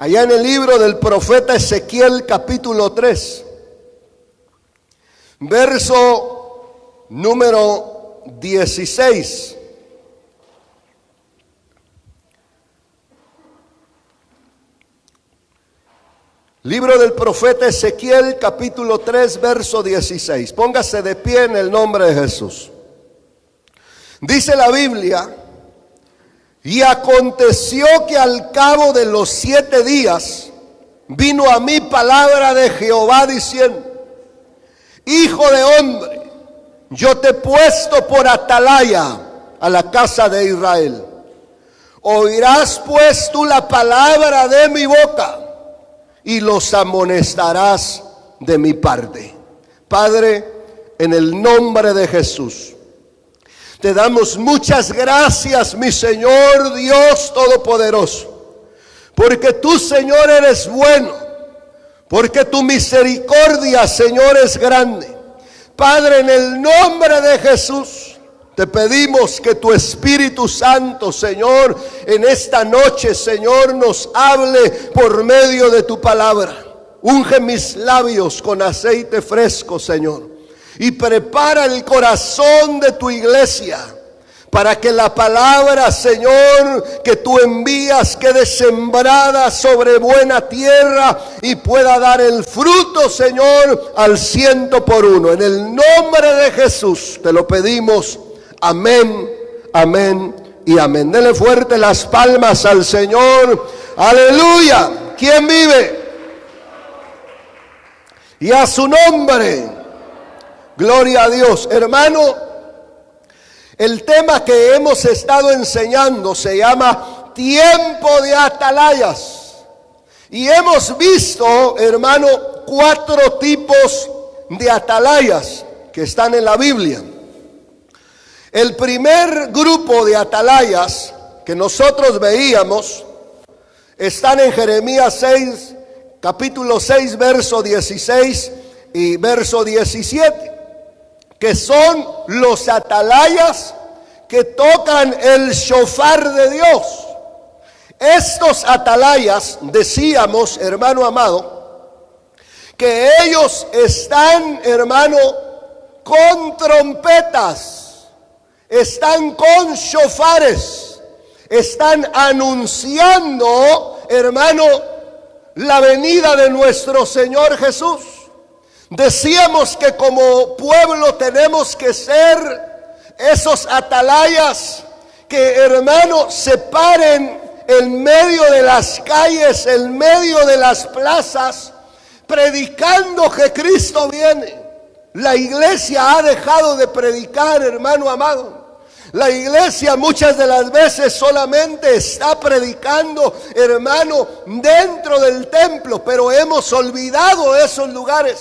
Allá en el libro del profeta Ezequiel, capítulo 3, verso número 16. Libro del profeta Ezequiel, capítulo 3, verso 16. Póngase de pie en el nombre de Jesús. Dice la Biblia: y aconteció que al cabo de los 7 días vino a mí palabra de Jehová diciendo: hijo de hombre, yo te he puesto por atalaya a la casa de Israel. Oirás pues tú la palabra de mi boca y los amonestarás de mi parte. Padre, en el nombre de Jesús, te damos muchas gracias, mi Señor Dios Todopoderoso, porque tú, Señor, eres bueno, porque tu misericordia, Señor, es grande. Padre, en el nombre de Jesús, te pedimos que tu Espíritu Santo, Señor, en esta noche, Señor, nos hable por medio de tu palabra. Unge mis labios con aceite fresco, Señor, y prepara el corazón de tu iglesia para que la palabra, Señor, que tú envías quede sembrada sobre buena tierra y pueda dar el fruto, Señor, al 100%. En el nombre de Jesús te lo pedimos. Amén, amén y amén. Dele fuerte las palmas al Señor. Aleluya. ¿Quién vive? Y a su nombre. Gloria a Dios. Hermano, el tema que hemos estado enseñando se llama tiempo de atalayas. Y hemos visto, hermano, 4 tipos de atalayas que están en la Biblia. El primer grupo de atalayas que nosotros veíamos están en Jeremías 6, capítulo 6, verso 16 y verso 17, que son los atalayas que tocan el shofar de Dios. Estos atalayas, decíamos, hermano amado, que ellos están, hermano, con trompetas, están con shofares, están anunciando, hermano, la venida de nuestro Señor Jesús. Decíamos que como pueblo tenemos que ser esos atalayas que, hermano, se paren en medio de las calles, en medio de las plazas, predicando que Cristo viene. La iglesia ha dejado de predicar, hermano amado. La iglesia muchas de las veces solamente está predicando, hermano, dentro del templo, pero hemos olvidado esos lugares.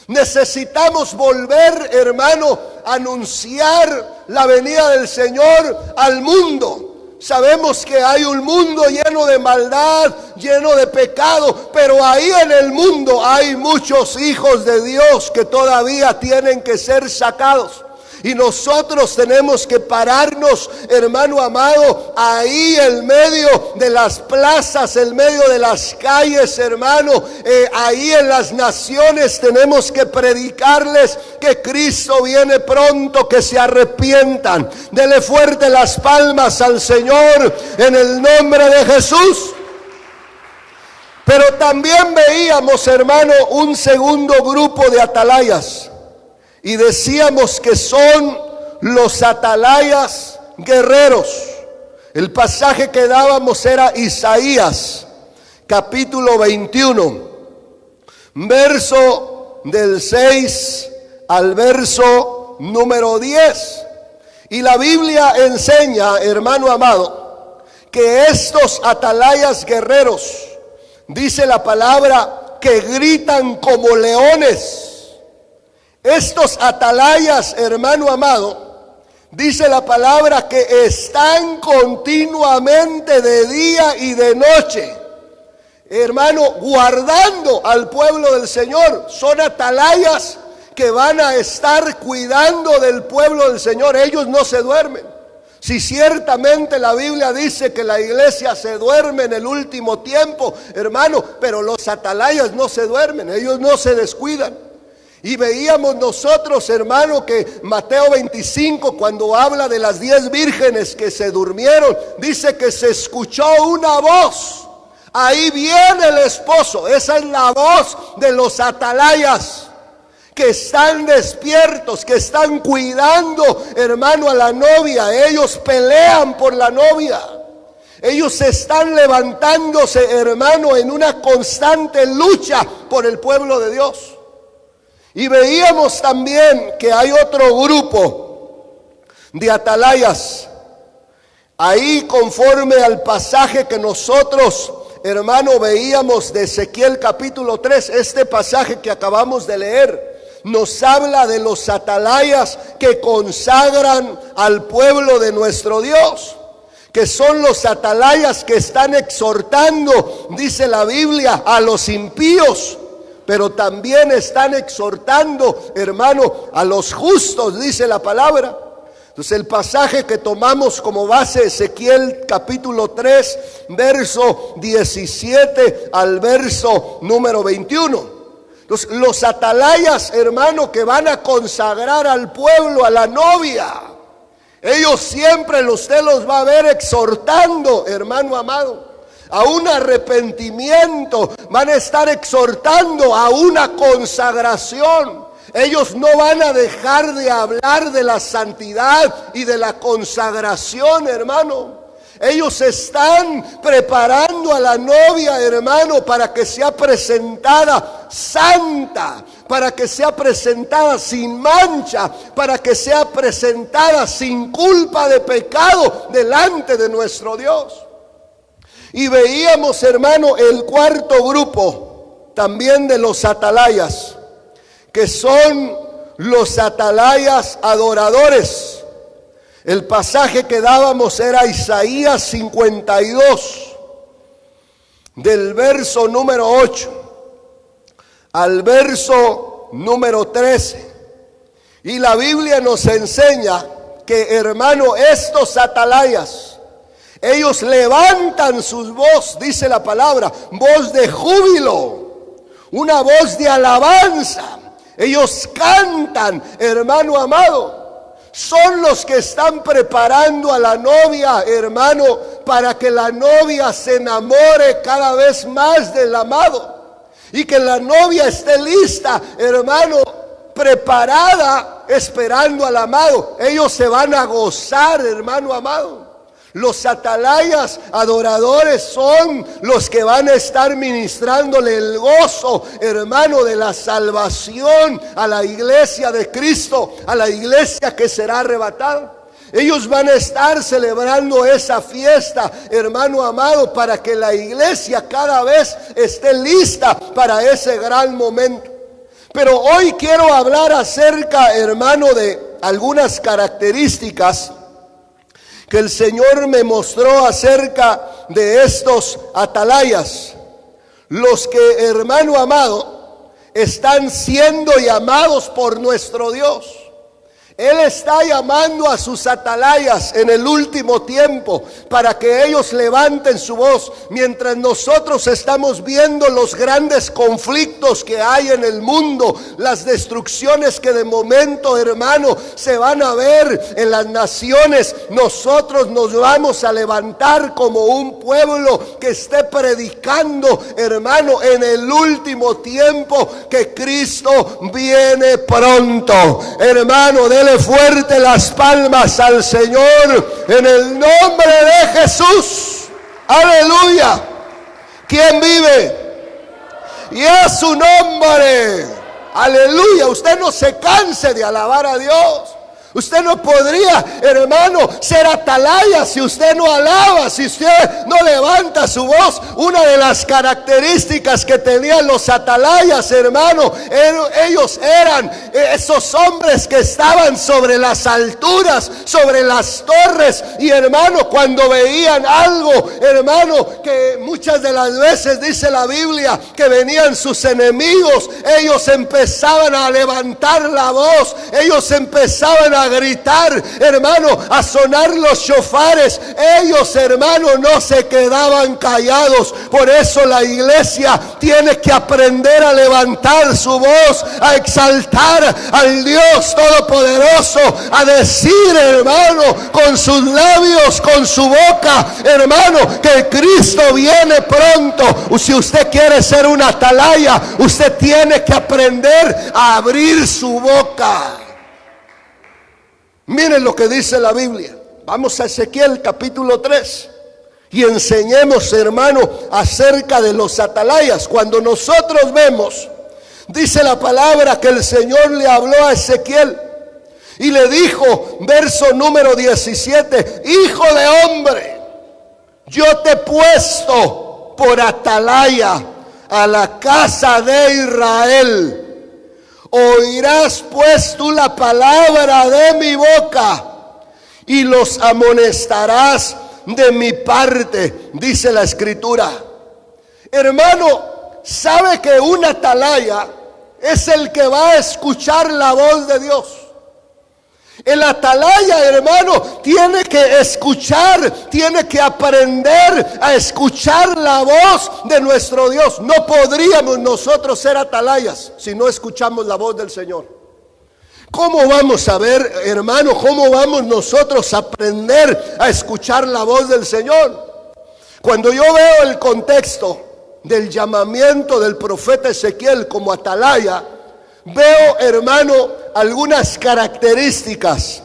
Necesitamos volver, hermano, a anunciar la venida del Señor al mundo. Sabemos que hay un mundo lleno de maldad, lleno de pecado, pero ahí en el mundo hay muchos hijos de Dios que todavía tienen que ser sacados. Y nosotros tenemos que pararnos, hermano amado, ahí en medio de las plazas, en medio de las calles, hermano, ahí en las naciones tenemos que predicarles que Cristo viene pronto, que se arrepientan. Dele fuerte las palmas al Señor en el nombre de Jesús. Pero también veíamos, hermano, un segundo grupo de atalayas. Y decíamos que son los atalayas guerreros. El pasaje que dábamos era Isaías, capítulo 21, verso del 6 al verso número 10. Y la Biblia enseña, hermano amado, que estos atalayas guerreros, dice la palabra, que gritan como leones. Estos atalayas, hermano amado, dice la palabra que están continuamente de día y de noche, hermano, guardando al pueblo del Señor. Son atalayas que van a estar cuidando del pueblo del Señor. Ellos no se duermen. Si ciertamente la Biblia dice que la iglesia se duerme en el último tiempo, hermano, pero los atalayas no se duermen, ellos no se descuidan. Y veíamos nosotros, hermano, que Mateo 25, cuando habla de las 10 vírgenes que se durmieron, dice que se escuchó una voz. Ahí viene el esposo. Esa es la voz de los atalayas, que están despiertos, que están cuidando, hermano, a la novia. Ellos pelean por la novia. Ellos están levantándose, hermano, en una constante lucha por el pueblo de Dios. Y veíamos también que hay otro grupo de atalayas. Ahí, conforme al pasaje que nosotros, hermano, veíamos de Ezequiel capítulo 3, este pasaje que acabamos de leer, nos habla de los atalayas que consagran al pueblo de nuestro Dios, que son los atalayas que están exhortando, dice la Biblia, a los impíos, pero también están exhortando, hermano, a los justos, dice la palabra. Entonces el pasaje que tomamos como base, Ezequiel capítulo 3, verso 17 al verso número 21. Entonces los atalayas, hermano, que van a consagrar al pueblo, a la novia, ellos siempre usted los va a ver exhortando, hermano amado, a un arrepentimiento. Van a estar exhortando a una consagración. Ellos no van a dejar de hablar de la santidad y de la consagración, hermano. Ellos están preparando a la novia, hermano, para que sea presentada santa, para que sea presentada sin mancha, para que sea presentada sin culpa de pecado delante de nuestro Dios. Y veíamos, hermano, el cuarto grupo también de los atalayas, que son los atalayas adoradores. El pasaje que dábamos era Isaías 52, del verso número 8 al verso número 13. Y la Biblia nos enseña que, hermano, estos atalayas, ellos levantan sus voz, dice la palabra, voz de júbilo, una voz de alabanza. Ellos cantan, hermano amado. Son los que están preparando a la novia, hermano, para que la novia se enamore cada vez más del amado. Y que la novia esté lista, hermano, preparada, esperando al amado. Ellos se van a gozar, hermano amado. Los atalayas adoradores son los que van a estar ministrándole el gozo, hermano, de la salvación a la iglesia de Cristo, a la iglesia que será arrebatada. Ellos van a estar celebrando esa fiesta, hermano amado, para que la iglesia cada vez esté lista para ese gran momento. Pero hoy quiero hablar acerca, hermano, de algunas características que el Señor me mostró acerca de estos atalayas, los que, hermano amado, están siendo llamados por nuestro Dios. Él está llamando a sus atalayas en el último tiempo para que ellos levanten su voz. Mientras nosotros estamos viendo los grandes conflictos que hay en el mundo, las destrucciones que de momento, hermano, se van a ver en las naciones, nosotros nos vamos a levantar como un pueblo que esté predicando, hermano, en el último tiempo que Cristo viene pronto. Hermano, dele fuerte las palmas al Señor en el nombre de Jesús. Aleluya. ¿Quién vive? Y es su nombre. Aleluya. Usted no se canse de alabar a Dios. Usted no podría, hermano, ser atalaya si usted no alaba, si usted no levanta su voz. Una de las características que tenían los atalayas, hermano, ellos eran esos hombres que estaban sobre las alturas, sobre las torres. Y, hermano, cuando veían algo, hermano, que muchas de las veces dice la Biblia que venían sus enemigos, ellos empezaban a levantar la voz, ellos empezaban a a gritar, hermano, a sonar los shofares, ellos, hermano, no se quedaban callados. Por eso la iglesia tiene que aprender a levantar su voz, a exaltar al Dios Todopoderoso, a decir, hermano, con sus labios, con su boca, hermano, que Cristo viene pronto. Si usted quiere ser una atalaya, usted tiene que aprender a abrir su boca. Miren lo que dice la Biblia. Vamos a Ezequiel capítulo 3 y enseñemos, hermano, acerca de los atalayas. Cuando nosotros vemos, dice la palabra que el Señor le habló a Ezequiel y le dijo, verso número 17: hijo de hombre, yo te he puesto por atalaya a la casa de Israel. Oirás pues tú la palabra de mi boca y los amonestarás de mi parte, dice la Escritura. Hermano, ¿sabe que un atalaya es el que va a escuchar la voz de Dios? El atalaya, hermano, tiene que escuchar, tiene que aprender a escuchar la voz de nuestro Dios. No podríamos nosotros ser atalayas si no escuchamos la voz del Señor. ¿Cómo vamos a ver, hermano, cómo vamos nosotros a aprender a escuchar la voz del Señor? Cuando yo veo el contexto del llamamiento del profeta Ezequiel como atalaya, veo, hermano, algunas características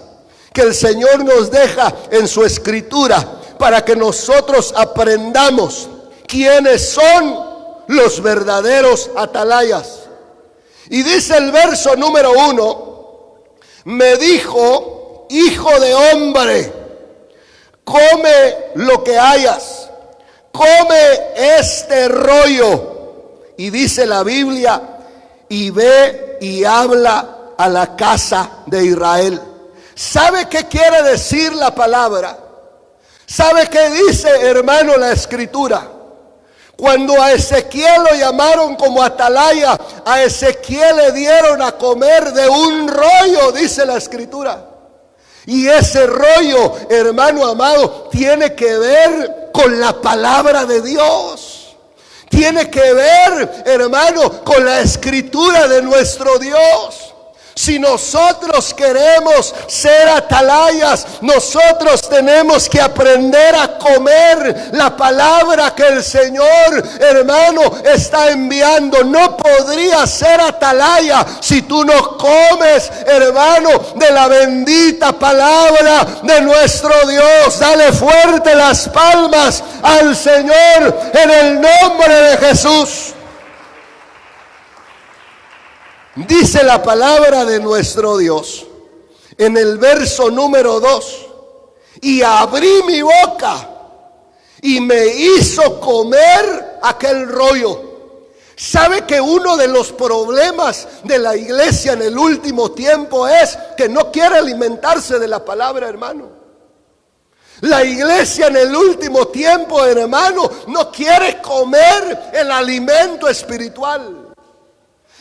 que el Señor nos deja en su Escritura para que nosotros aprendamos quiénes son los verdaderos atalayas. Y dice el verso número 1: me dijo, hijo de hombre, come lo que hayas, come este rollo. Y dice la Biblia, y ve y habla a la casa de Israel. ¿Sabe qué quiere decir la palabra? ¿Sabe qué dice, hermano, la Escritura? Cuando a Ezequiel lo llamaron como atalaya, a Ezequiel le dieron a comer de un rollo, dice la Escritura. Y ese rollo, hermano amado, tiene que ver con la palabra de Dios. Tiene que ver, hermano, con la Escritura de nuestro Dios. Si nosotros queremos ser atalayas, nosotros tenemos que aprender a comer la palabra que el Señor, hermano, está enviando. No podría ser atalaya si tú no comes, hermano, de la bendita palabra de nuestro Dios. Dale fuerte las palmas al Señor en el nombre de Jesús. Dice la palabra de nuestro Dios en el verso número 2: y abrí mi boca y me hizo comer aquel rollo. ¿Sabe que uno de los problemas de la iglesia en el último tiempo es que no quiere alimentarse de la palabra, hermano? La iglesia en el último tiempo, hermano, no quiere comer el alimento espiritual.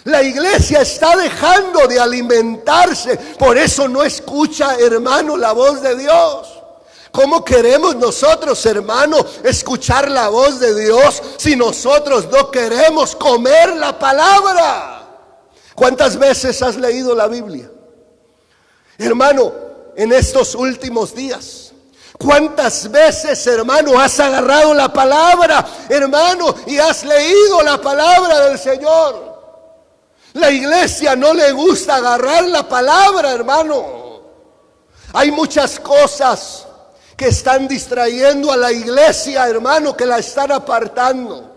La iglesia está dejando de alimentarse, por eso no escucha, hermano, la voz de Dios. ¿Cómo queremos nosotros, hermano, escuchar la voz de Dios si nosotros no queremos comer la palabra? ¿Cuántas veces has leído la Biblia, hermano, en estos últimos días? ¿Cuántas veces, hermano, has agarrado la palabra, hermano, y has leído la palabra del Señor? La iglesia no le gusta agarrar la palabra, hermano. Hay muchas cosas que están distrayendo a la iglesia, hermano, que la están apartando.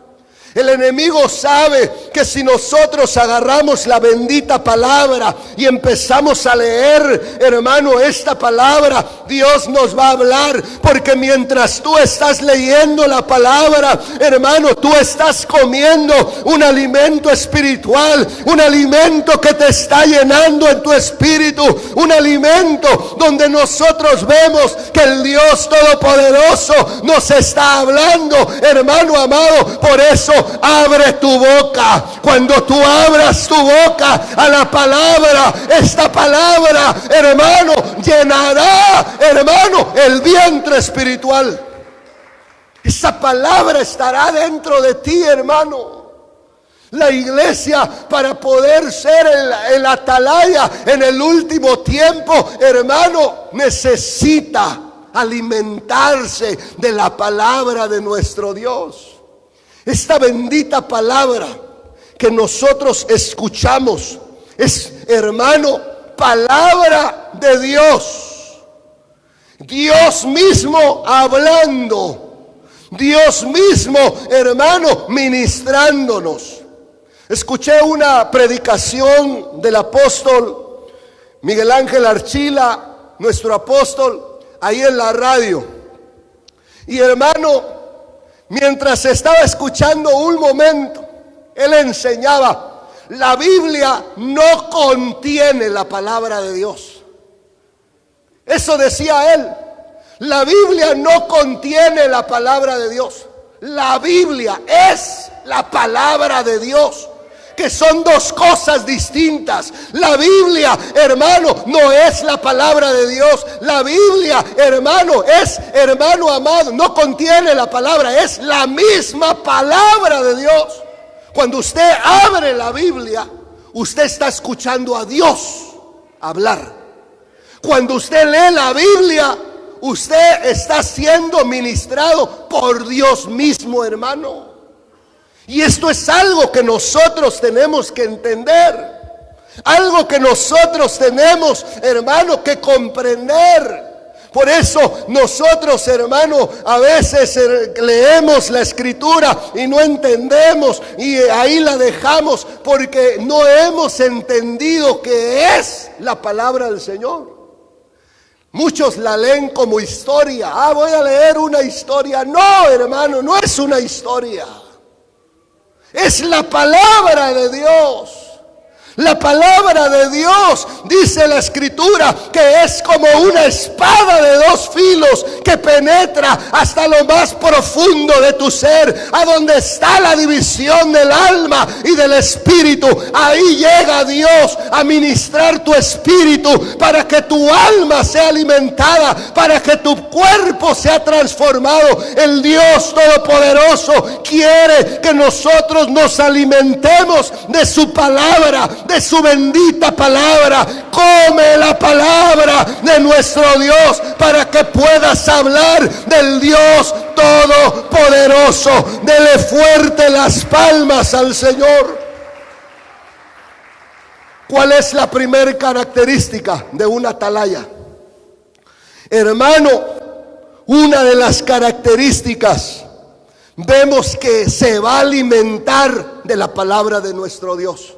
El enemigo sabe que si nosotros agarramos la bendita palabra y empezamos a leer, hermano, esta palabra, Dios nos va a hablar. Porque mientras tú estás leyendo la palabra, hermano, tú estás comiendo un alimento espiritual, un alimento que te está llenando en tu espíritu, un alimento donde nosotros vemos que el Dios Todopoderoso nos está hablando, hermano amado. Por eso abre tu boca. Cuando tú abras tu boca a la palabra, esta palabra, hermano, llenará, hermano, el vientre espiritual. Esa palabra estará dentro de ti, hermano. La iglesia, para poder ser el atalaya en el último tiempo, hermano, necesita alimentarse de la palabra de nuestro Dios. Esta bendita palabra que nosotros escuchamos es, hermano, palabra de Dios. Dios mismo hablando. Dios mismo, hermano, ministrándonos. Escuché una predicación del apóstol Miguel Ángel Archila, nuestro apóstol, ahí en la radio. Y hermano, mientras estaba escuchando un momento, él enseñaba, la Biblia no contiene la palabra de Dios. Eso decía él. La Biblia no contiene la palabra de Dios. La Biblia es la palabra de Dios, que son dos cosas distintas. La Biblia, hermano, no es la palabra de Dios. La Biblia, hermano, es, hermano amado, no contiene la palabra, es la misma palabra de Dios. Cuando usted abre la Biblia, usted está escuchando a Dios hablar. Cuando usted lee la Biblia, usted está siendo ministrado por Dios mismo, hermano. Y esto es algo que nosotros tenemos que entender. Algo que nosotros tenemos, hermano, que comprender. Por eso nosotros, hermano, a veces leemos la escritura y no entendemos, y ahí la dejamos porque no hemos entendido que es la palabra del Señor. Muchos la leen como historia. Voy a leer una historia. No, hermano, no es una historia. Es la palabra de Dios. La palabra de Dios, dice la escritura, que es como una espada de dos filos que penetra hasta lo más profundo de tu ser, a donde está la división del alma y del espíritu. Ahí llega Dios a ministrar tu espíritu para que tu alma sea alimentada, para que tu cuerpo sea transformado. El Dios Todopoderoso quiere que nosotros nos alimentemos de su palabra, de su bendita palabra. Come la palabra de nuestro Dios para que puedas hablar del Dios Todopoderoso. Dele fuerte las palmas al Señor. ¿Cuál es la primera característica de una atalaya? Hermano, una de las características, vemos que se va a alimentar de la palabra de nuestro Dios.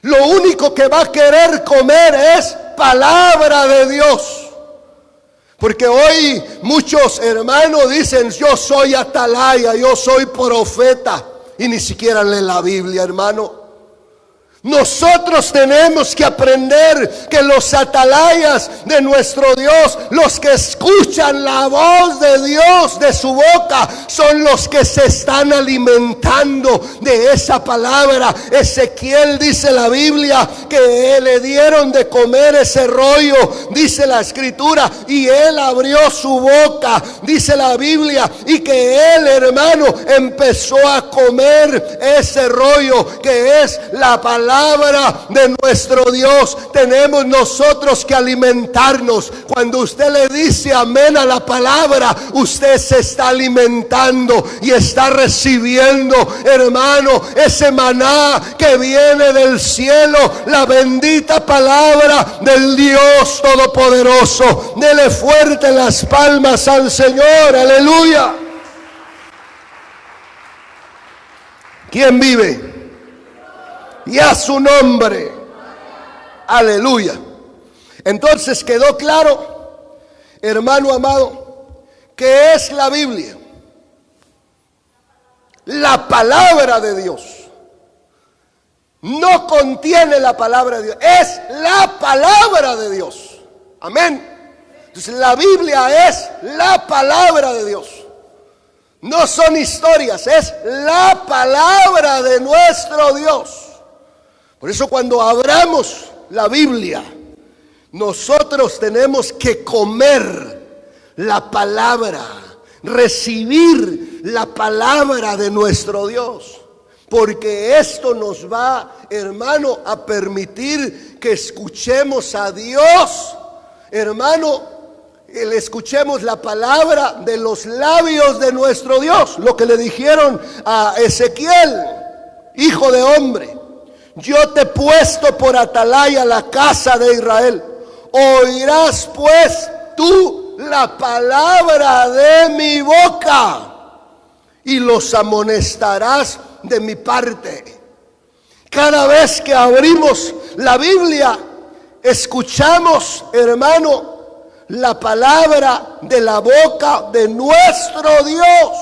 Lo único que va a querer comer es palabra de Dios. Porque hoy muchos hermanos dicen, yo soy atalaya, yo soy profeta, y ni siquiera leen la Biblia, hermano. Nosotros tenemos que aprender que los atalayas de nuestro Dios, los que escuchan la voz de Dios de su boca, son los que se están alimentando de esa palabra. Ezequiel, dice la Biblia, que le dieron de comer ese rollo, dice la escritura, y él abrió su boca, dice la Biblia, y que él, hermano, empezó a comer ese rollo que es la palabra de nuestro Dios. Tenemos nosotros que alimentarnos. Cuando usted le dice amén a la palabra, usted se está alimentando y está recibiendo, hermano, ese maná que viene del cielo, la bendita palabra del Dios Todopoderoso. Dele fuerte las palmas al Señor, aleluya. ¿Quién vive? Y a su nombre, aleluya. Entonces quedó claro, hermano amado, que es la Biblia, la palabra de Dios. No contiene la palabra de Dios, es la palabra de Dios. Amén. Entonces la Biblia es la palabra de Dios. No son historias, es la palabra de nuestro Dios. Por eso cuando abramos la Biblia, nosotros tenemos que comer la palabra, recibir la palabra de nuestro Dios. Porque esto nos va, hermano, a permitir que escuchemos a Dios, hermano, le escuchemos la palabra de los labios de nuestro Dios. Lo que le dijeron a Ezequiel: hijo de hombre, yo te he puesto por atalaya la casa de Israel. Oirás pues tú la palabra de mi boca y los amonestarás de mi parte. Cada vez que abrimos la Biblia, escuchamos, hermano, la palabra de la boca de nuestro Dios.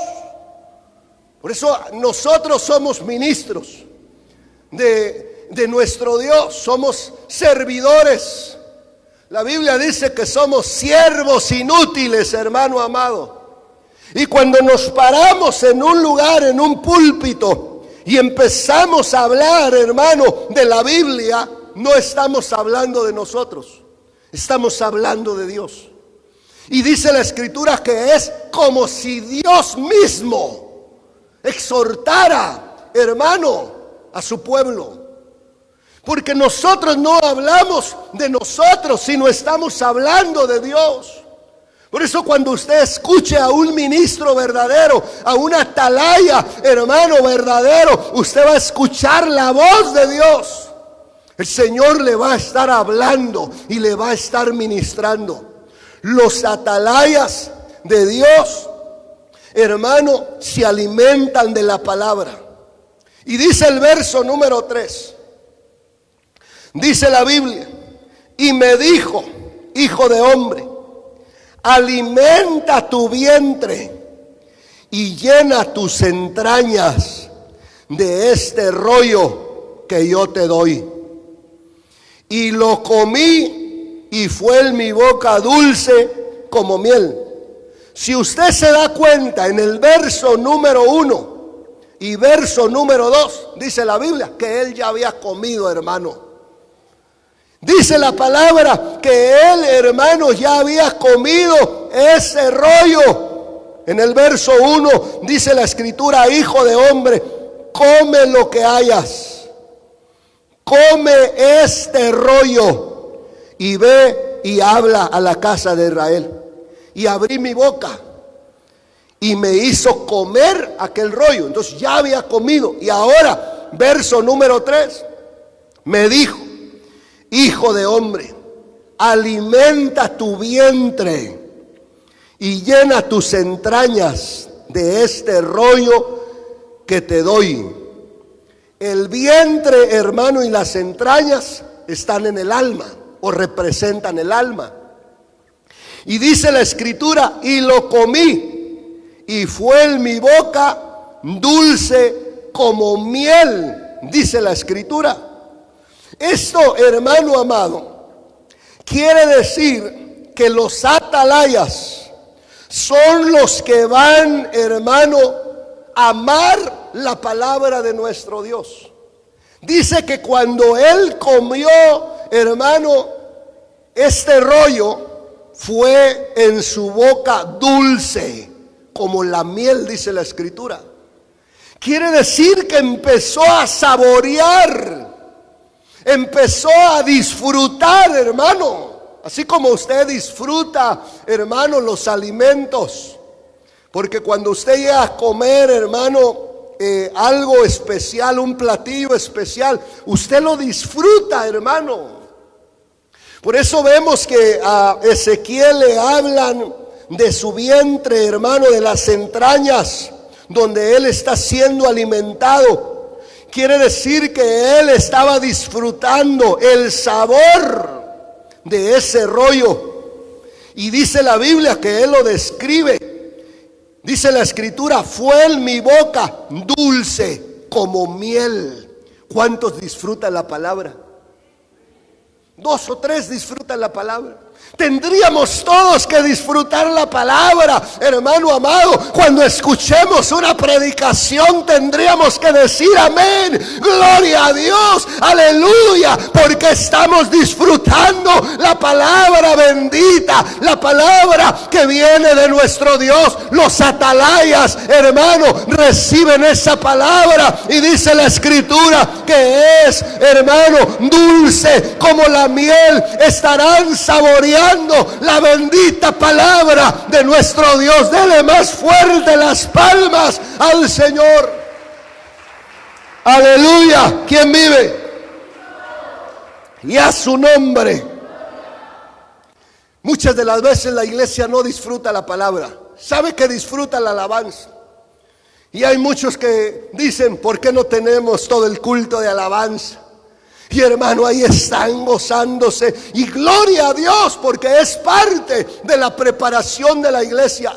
Por eso nosotros somos ministros de nuestro Dios, somos servidores. La Biblia dice que somos siervos inútiles, hermano amado. Y cuando nos paramos en un lugar, en un púlpito, y empezamos a hablar, hermano, de la Biblia, no estamos hablando de nosotros, estamos hablando de Dios. Y dice la Escritura que es como si Dios mismo exhortara, hermano, a su pueblo. Porque nosotros no hablamos de nosotros, sino estamos hablando de Dios. Por eso cuando usted escuche a un ministro verdadero, a una atalaya, hermano, verdadero, usted va a escuchar la voz de Dios. El Señor le va a estar hablando y le va a estar ministrando. Los atalayas de Dios, hermano, se alimentan de la palabra. Y dice el verso número 3. Dice la Biblia: y me dijo, hijo de hombre, alimenta tu vientre y llena tus entrañas de este rollo que yo te doy. Y lo comí y fue en mi boca dulce como miel. Si usted se da cuenta, en el verso número 1 y verso número 2, dice la Biblia que él ya había comido, hermano. Dice la palabra que él, hermano, ya había comido ese rollo. En el verso 1 dice la Escritura: hijo de hombre, come lo que hayas, come este rollo y ve y habla a la casa de Israel. Y abrí mi boca y me hizo comer aquel rollo. Entonces ya había comido. Y ahora, verso número 3, me dijo: hijo de hombre, alimenta tu vientre y llena tus entrañas de este rollo que te doy. El vientre, hermano, y las entrañas están en el alma o representan el alma. Y dice la Escritura: y lo comí y fue en mi boca dulce como miel, dice la Escritura. Esto, hermano amado, quiere decir que los atalayas son los que van, hermano, a amar la palabra de nuestro Dios. Dice que cuando él comió, hermano, este rollo, fue en su boca dulce como la miel, dice la Escritura. Quiere decir que empezó a saborear, empezó a disfrutar, hermano, así como usted disfruta, hermano, los alimentos. Porque cuando usted llega a comer, hermano, algo especial, un platillo especial, usted lo disfruta, hermano. Por eso vemos que a Ezequiel le hablan de su vientre, hermano, de las entrañas, donde él está siendo alimentado. Quiere decir que él estaba disfrutando el sabor de ese rollo. Y dice la Biblia que él lo describe. Dice la Escritura: fue en mi boca dulce como miel. ¿Cuántos disfrutan la palabra? 2 o 3 disfrutan la palabra. Tendríamos todos que disfrutar la palabra, hermano amado. Cuando escuchemos una predicación tendríamos que decir amén, gloria a Dios, aleluya, porque estamos disfrutando la palabra bendita, la palabra que viene de nuestro Dios. Los atalayas, hermano, reciben esa palabra y dice la escritura que es, hermano, dulce como la miel. Estarán saboreando la bendita palabra de nuestro Dios. Dele más fuerte las palmas al Señor. Aleluya. ¿Quién vive? Y a su nombre. Muchas de las veces la iglesia no disfruta la palabra. Sabe que disfruta la alabanza. Y hay muchos que dicen, ¿por qué no tenemos todo el culto de alabanza? Y hermano, ahí están gozándose. Y gloria a Dios, porque es parte de la preparación de la iglesia.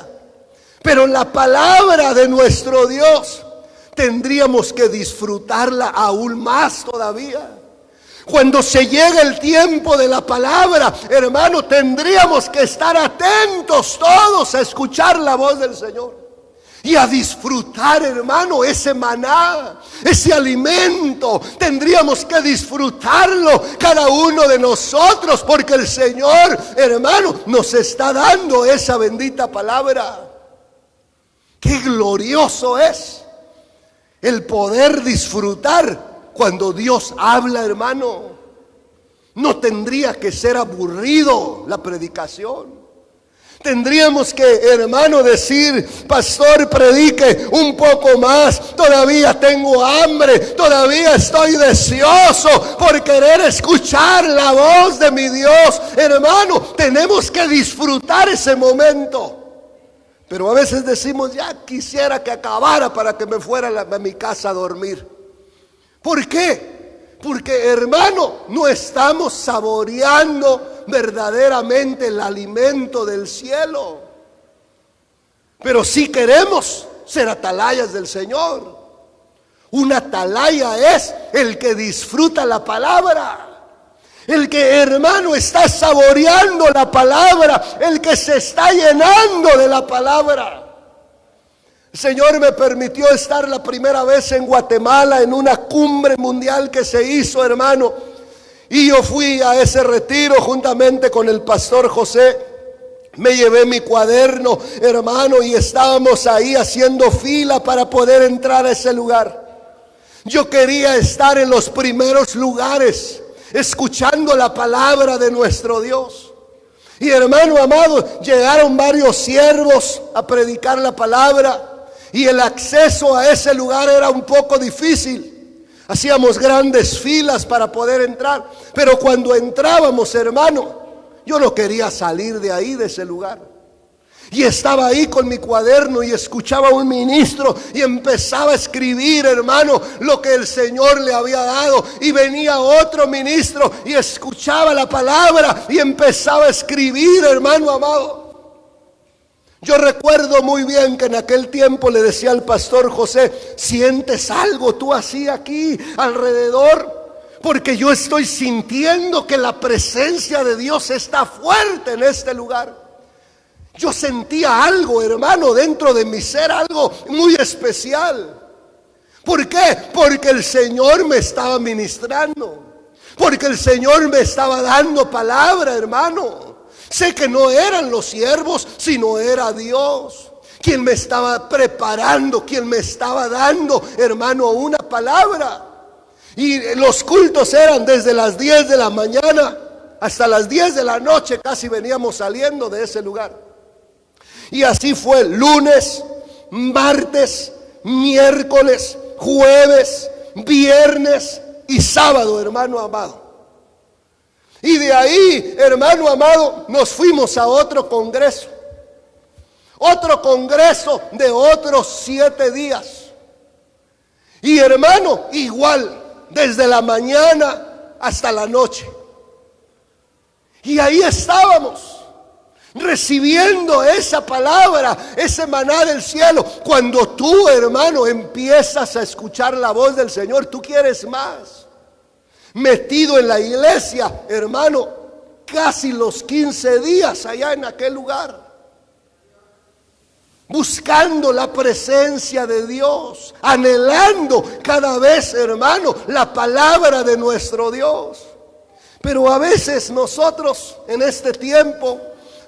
Pero la palabra de nuestro Dios tendríamos que disfrutarla aún más todavía. Cuando se llegue el tiempo de la palabra, hermano, tendríamos que estar atentos todos a escuchar la voz del Señor. Y a disfrutar, hermano, ese maná, ese alimento. Tendríamos que disfrutarlo cada uno de nosotros, porque el Señor, hermano, nos está dando esa bendita palabra. Qué glorioso es el poder disfrutar cuando Dios habla, hermano. No tendría que ser aburrido la predicación. Tendríamos que, hermano, decir, pastor, predique un poco más. Todavía tengo hambre, todavía estoy deseoso por querer escuchar la voz de mi Dios. Hermano, tenemos que disfrutar ese momento. Pero a veces decimos, ya quisiera que acabara para que me fuera a mi casa a dormir. ¿Por qué? Porque, hermano, no estamos saboreando verdaderamente el alimento del cielo. Pero sí queremos ser atalayas del Señor. Un atalaya es el que disfruta la palabra, el que, hermano, está saboreando la palabra, el que se está llenando de la palabra. El Señor me permitió estar la primera vez en Guatemala en una cumbre mundial que se hizo, hermano. Y yo fui a ese retiro juntamente con el pastor José. Me llevé mi cuaderno, hermano, y estábamos ahí haciendo fila para poder entrar a ese lugar. Yo quería estar en los primeros lugares, escuchando la palabra de nuestro Dios. Y hermano amado, llegaron varios siervos a predicar la palabra. Y el acceso a ese lugar era un poco difícil. Hacíamos grandes filas para poder entrar. Pero cuando entrábamos, hermano, yo no quería salir de ahí, de ese lugar. Y estaba ahí con mi cuaderno y escuchaba a un ministro y empezaba a escribir, hermano, lo que el Señor le había dado. Y venía otro ministro y escuchaba la palabra y empezaba a escribir, hermano amado. Yo recuerdo muy bien que en aquel tiempo le decía al pastor José, ¿sientes algo tú así aquí alrededor? Porque yo estoy sintiendo que la presencia de Dios está fuerte en este lugar. Yo sentía algo, hermano, dentro de mi ser, algo muy especial. ¿Por qué? Porque el Señor me estaba ministrando. Porque el Señor me estaba dando palabra, hermano. Sé que no eran los siervos, sino era Dios quien me estaba preparando, quien me estaba dando, hermano, una palabra. Y los cultos eran desde las 10 de la mañana hasta las 10 de la noche, casi veníamos saliendo de ese lugar. Y así fue lunes, martes, miércoles, jueves, viernes y sábado, hermano amado. Y de ahí, hermano amado, nos fuimos a otro congreso. Otro congreso de otros 7 días. Y hermano, igual, desde la mañana hasta la noche. Y ahí estábamos, recibiendo esa palabra, ese maná del cielo. Cuando tú, hermano, empiezas a escuchar la voz del Señor, tú quieres más. Metido en la iglesia, hermano, casi los 15 días allá en aquel lugar, buscando la presencia de Dios, anhelando cada vez, hermano, la palabra de nuestro Dios. Pero a veces nosotros en este tiempo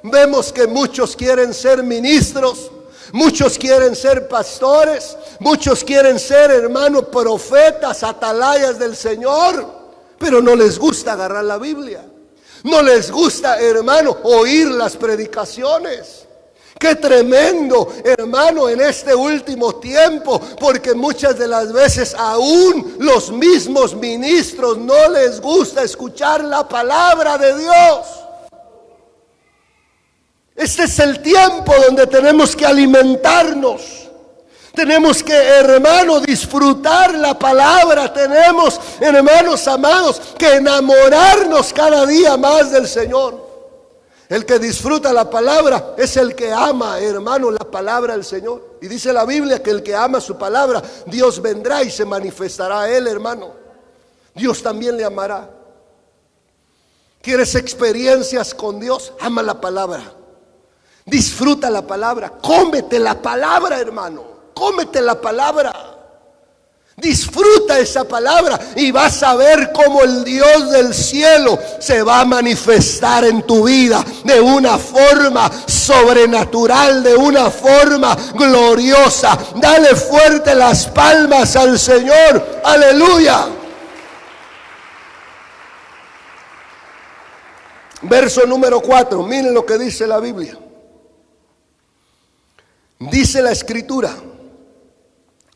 vemos que muchos quieren ser ministros, muchos quieren ser pastores, muchos quieren ser, hermano, profetas, atalayas del Señor, pero no les gusta agarrar la Biblia. No les gusta, hermano, oír las predicaciones. Qué tremendo, hermano, en este último tiempo, porque muchas de las veces aún los mismos ministros no les gusta escuchar la palabra de Dios. Este es el tiempo donde tenemos que alimentarnos. Tenemos que, hermano, disfrutar la palabra. Tenemos, hermanos amados, que enamorarnos cada día más del Señor. El que disfruta la palabra es el que ama, hermano, la palabra del Señor. Y dice la Biblia que el que ama su palabra, Dios vendrá y se manifestará a él, hermano. Dios también le amará. ¿Quieres experiencias con Dios? Ama la palabra. Disfruta la palabra. Cómete la palabra, hermano. Cómete la palabra. Disfruta esa palabra y vas a ver cómo el Dios del cielo se va a manifestar en tu vida de una forma sobrenatural, de una forma gloriosa. Dale fuerte las palmas al Señor. Aleluya. Verso número 4. Miren lo que dice la Biblia. Dice la Escritura: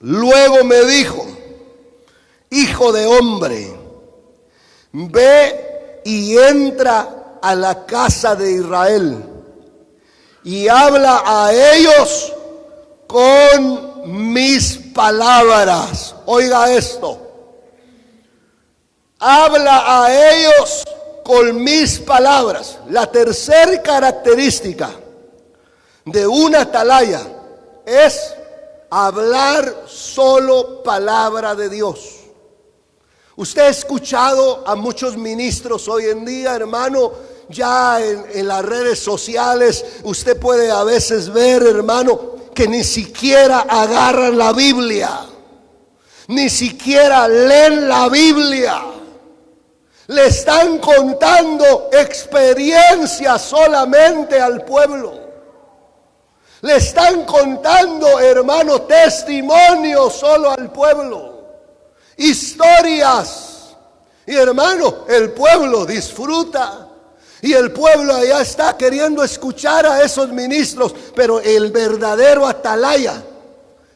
luego me dijo: hijo de hombre, ve y entra a la casa de Israel y habla a ellos con mis palabras. Oiga esto: habla a ellos con mis palabras. La tercera característica de una atalaya es hablar solo palabra de Dios. Usted ha escuchado a muchos ministros hoy en día, hermano, ya en las redes sociales. Usted puede a veces ver, hermano, que ni siquiera agarran la Biblia, ni siquiera leen la Biblia. Le están contando experiencias solamente al pueblo. Le están contando, hermano, testimonios solo al pueblo. Historias. Y hermano, el pueblo disfruta. Y el pueblo allá está queriendo escuchar a esos ministros. Pero el verdadero atalaya,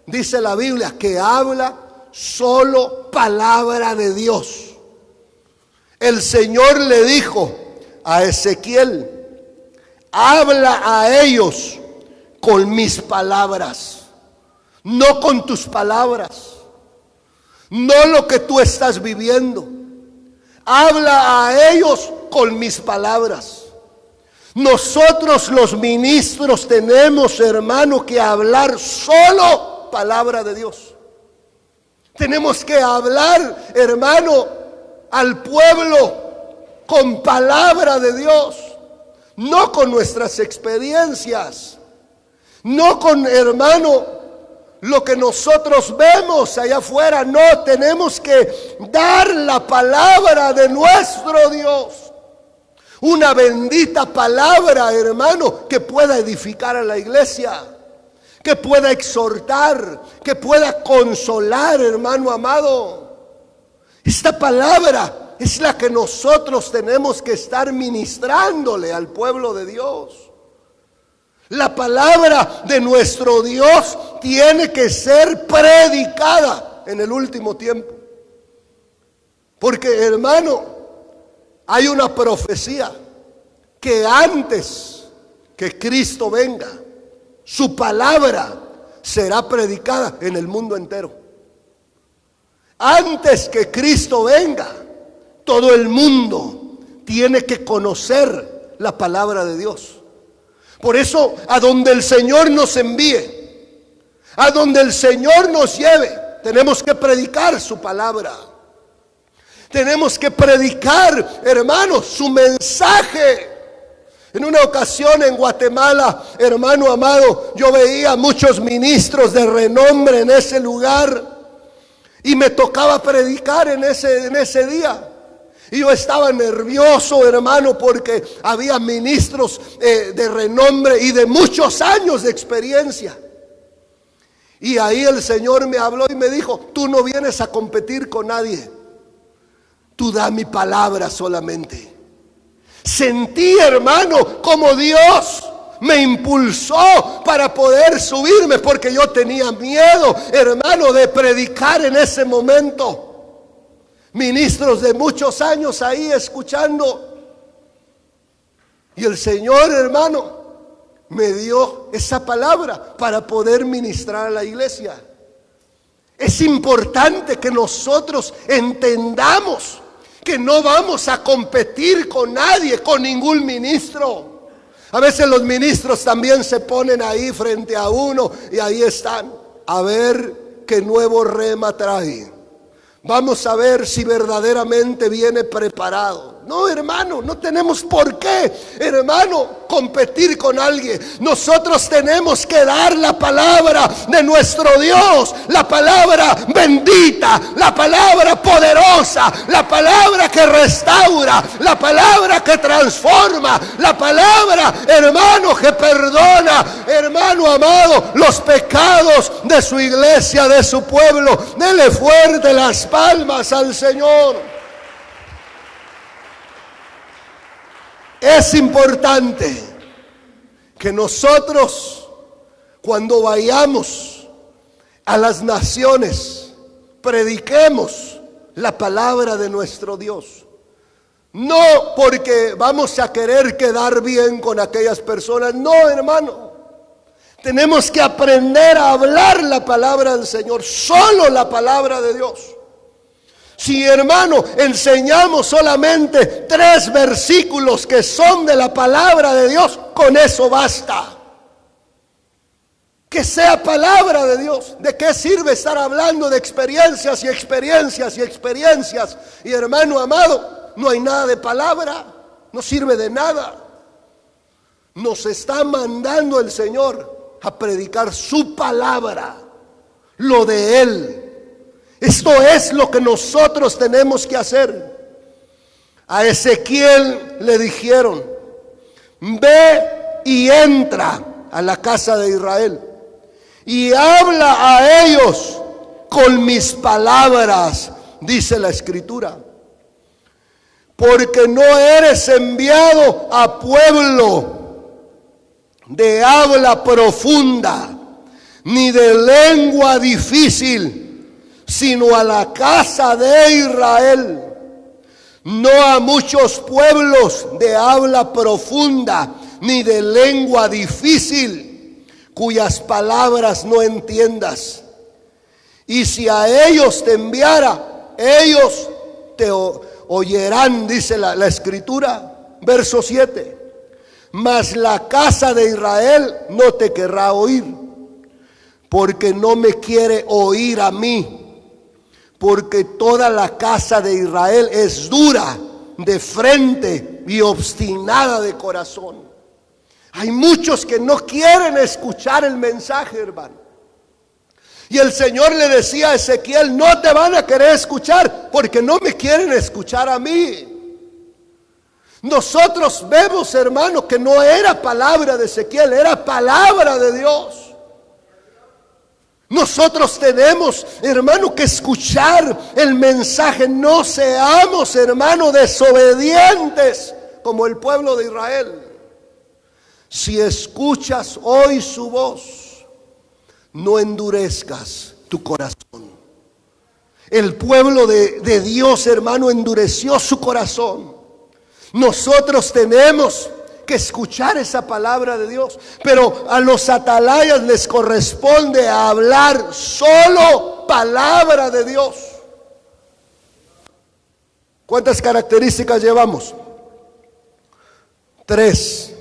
dice la Biblia, que habla solo palabra de Dios. El Señor le dijo a Ezequiel: habla a ellos con mis palabras, no con tus palabras, no lo que tú estás viviendo. Habla a ellos con mis palabras. Nosotros los ministros tenemos, hermano, que hablar solo palabra de Dios. Tenemos que hablar, hermano, al pueblo con palabra de Dios, no con nuestras experiencias, no con, hermano, lo que nosotros vemos allá afuera. No, tenemos que dar la palabra de nuestro Dios. Una bendita palabra, hermano, que pueda edificar a la iglesia, que pueda exhortar, que pueda consolar, hermano amado. Esta palabra es la que nosotros tenemos que estar ministrándole al pueblo de Dios. La palabra de nuestro Dios tiene que ser predicada en el último tiempo. Porque, hermano, hay una profecía que antes que Cristo venga, su palabra será predicada en el mundo entero. Antes que Cristo venga, todo el mundo tiene que conocer la palabra de Dios. Por eso, a donde el Señor nos envíe, a donde el Señor nos lleve, tenemos que predicar su palabra. Tenemos que predicar, hermanos, su mensaje. En una ocasión en Guatemala, hermano amado, yo veía muchos ministros de renombre en ese lugar y me tocaba predicar en ese día. Y yo estaba nervioso, hermano, porque había ministros de renombre y de muchos años de experiencia. Y ahí el Señor me habló y me dijo: tú no vienes a competir con nadie, tú da mi palabra solamente. Sentí, hermano, como Dios me impulsó para poder subirme, porque yo tenía miedo, hermano, de predicar en ese momento. Ministros de muchos años ahí escuchando. Y el Señor, hermano, me dio esa palabra para poder ministrar a la iglesia. Es importante que nosotros entendamos que no vamos a competir con nadie, con ningún ministro. A veces los ministros también se ponen ahí frente a uno y ahí están. A ver qué nuevo rema trae. Vamos a ver si verdaderamente viene preparado. No, hermano, no tenemos por qué, hermano, competir con alguien. Nosotros tenemos que dar la palabra de nuestro Dios, la palabra bendita, la palabra poderosa, la palabra que restaura, la palabra que transforma, la palabra, hermano, que perdona, hermano amado, los pecados de su iglesia, de su pueblo. Dele fuerte las palmas al Señor. Es importante que nosotros, cuando vayamos a las naciones, prediquemos la palabra de nuestro Dios. No porque vamos a querer quedar bien con aquellas personas, no, hermano. Tenemos que aprender a hablar la palabra del Señor, solo la palabra de Dios. Si, hermano, enseñamos solamente 3 versículos que son de la palabra de Dios, con eso basta. Que sea palabra de Dios. ¿De qué sirve estar hablando de experiencias y experiencias y experiencias? Y, hermano amado, no hay nada de palabra, no sirve de nada. Nos está mandando el Señor a predicar su palabra, lo de Él. Esto es lo que nosotros tenemos que hacer. A Ezequiel le dijeron: ve y entra a la casa de Israel y habla a ellos con mis palabras, dice la Escritura, porque no eres enviado a pueblo de habla profunda ni de lengua difícil, sino a la casa de Israel, no a muchos pueblos de habla profunda ni de lengua difícil, cuyas palabras no entiendas. Y si a ellos te enviara, ellos te oyerán, dice la Escritura, verso 7. Mas la casa de Israel no te querrá oír, porque no me quiere oír a mí. Porque toda la casa de Israel es dura de frente y obstinada de corazón. Hay muchos que no quieren escuchar el mensaje, hermano. Y el Señor le decía a Ezequiel: no te van a querer escuchar porque no me quieren escuchar a mí. Nosotros vemos, hermano, que no era palabra de Ezequiel, era palabra de Dios. Nosotros tenemos, hermano, que escuchar el mensaje. No seamos, hermano, desobedientes como el pueblo de Israel. Si escuchas hoy su voz, no endurezcas tu corazón. El pueblo de Dios, hermano, endureció su corazón. Nosotros tenemos que escuchar esa palabra de Dios, pero a los atalayas les corresponde hablar solo palabra de Dios. ¿Cuántas características llevamos? 3.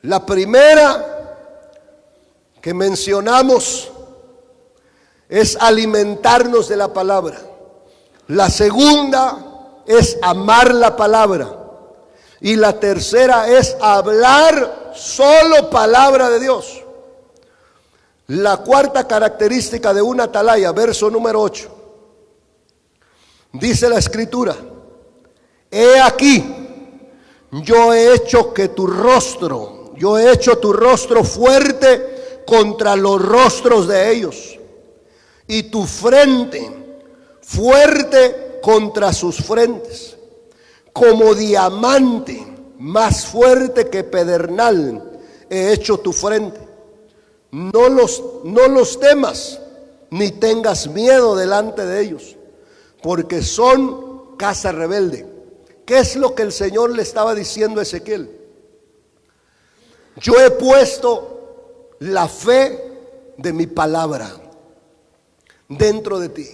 La primera que mencionamos es alimentarnos de la palabra. La segunda es amar la palabra. Y la tercera es hablar solo palabra de Dios. La cuarta característica de una atalaya, verso número 8. Dice la escritura: he aquí, yo he hecho tu rostro fuerte contra los rostros de ellos, y tu frente fuerte contra sus frentes, como diamante más fuerte que pedernal he hecho tu frente. No los temas, ni tengas miedo delante de ellos, porque son casa rebelde. ¿Qué es lo que el Señor le estaba diciendo a Ezequiel? Yo he puesto la fe de mi palabra dentro de ti.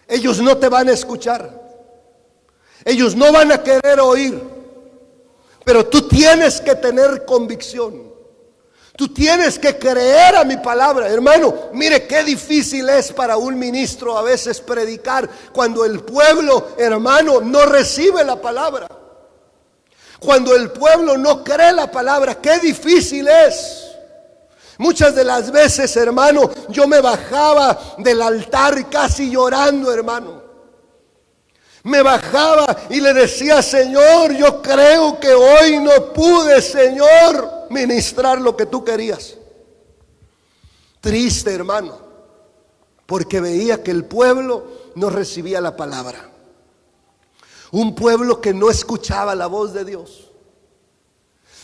Ellos no te van a escuchar, ellos no van a querer oír, pero tú tienes que tener convicción. Tú tienes que creer a mi palabra. Hermano, mire qué difícil es para un ministro a veces predicar cuando el pueblo, hermano, no recibe la palabra. Cuando el pueblo no cree la palabra, qué difícil es. Muchas de las veces, hermano, yo me bajaba del altar casi llorando, hermano. Me bajaba y le decía: Señor, yo creo que hoy no pude, Señor, ministrar lo que tú querías. Triste, hermano, porque veía que el pueblo no recibía la palabra. Un pueblo que no escuchaba la voz de Dios.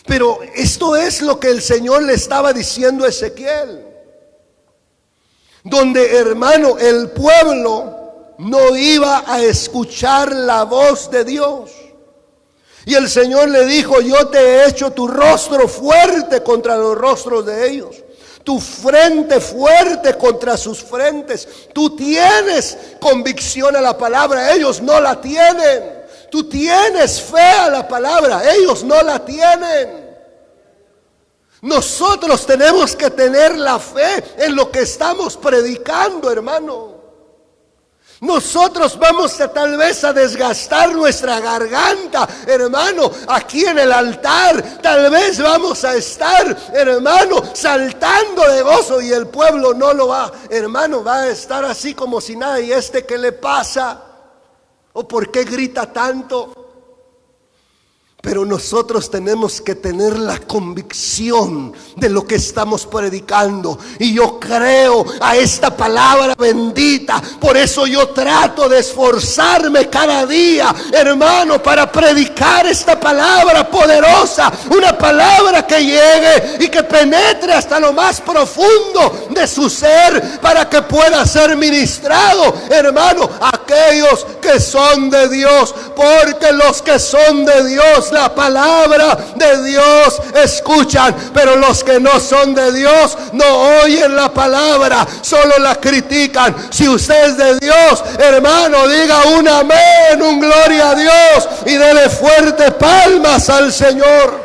Pero esto es lo que el Señor le estaba diciendo a Ezequiel, donde, hermano, el pueblo no iba a escuchar la voz de Dios. Y el Señor le dijo: yo te he hecho tu rostro fuerte contra los rostros de ellos, tu frente fuerte contra sus frentes. Tú tienes convicción a la palabra, ellos no la tienen. Tú tienes fe a la palabra, ellos no la tienen. Nosotros tenemos que tener la fe en lo que estamos predicando, hermano. Nosotros vamos tal vez a desgastar nuestra garganta, hermano, aquí en el altar. Tal vez vamos a estar, hermano, saltando de gozo, y el pueblo no lo va, hermano, va a estar así como si nada. ¿Y qué le pasa? ¿O por qué grita tanto? Pero nosotros tenemos que tener la convicción de lo que estamos predicando. Y yo creo a esta palabra bendita. Por eso yo trato de esforzarme cada día, hermano, para predicar esta palabra poderosa. Una palabra que llegue y que penetre hasta lo más profundo de su ser, para que pueda ser ministrado, hermano, a aquellos que son de Dios. Porque los que son de Dios, la palabra de Dios escuchan, pero los que no son de Dios no oyen la palabra, solo la critican. Si usted es de Dios, hermano, diga un amén, un gloria a Dios, y dele fuerte palmas al Señor.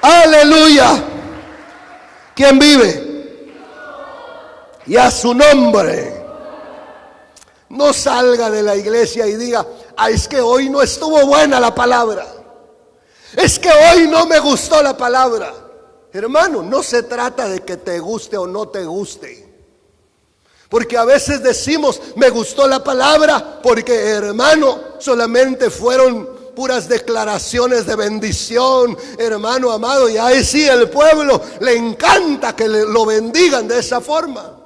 Aleluya. ¿Quién vive? Y a su nombre. No salga de la iglesia y diga: es que hoy no estuvo buena la palabra, es que hoy no me gustó la palabra. Hermano, no se trata de que te guste o no te guste, porque a veces decimos: me gustó la palabra, porque, hermano, solamente fueron puras declaraciones de bendición, hermano amado, y ahí sí el pueblo le encanta que lo bendigan de esa forma.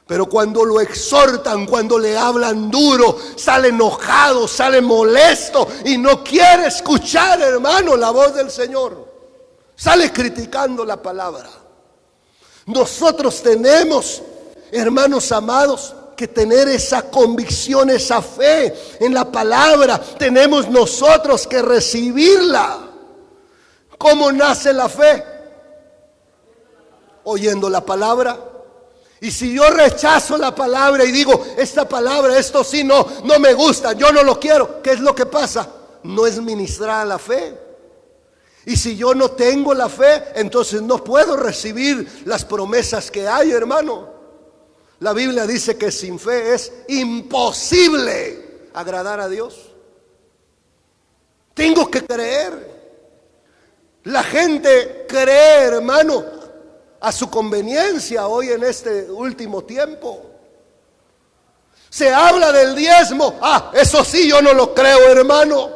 Pero cuando lo exhortan, cuando le hablan duro, sale enojado, sale molesto y no quiere escuchar, hermano, la voz del Señor. Sale criticando la palabra. Nosotros tenemos, hermanos amados, que tener esa convicción, esa fe en la palabra. Tenemos nosotros que recibirla. ¿Cómo nace la fe? Oyendo la palabra. Y si yo rechazo la palabra y digo: esta palabra, esto sí no me gusta, yo no lo quiero, ¿qué es lo que pasa? No es ministrar la fe. Y si yo no tengo la fe, entonces no puedo recibir las promesas que hay, hermano. La Biblia dice que sin fe es imposible agradar a Dios. Tengo que creer. La gente cree, hermano, a su conveniencia hoy en este último tiempo. Se habla del diezmo. Eso sí, yo no lo creo, hermano.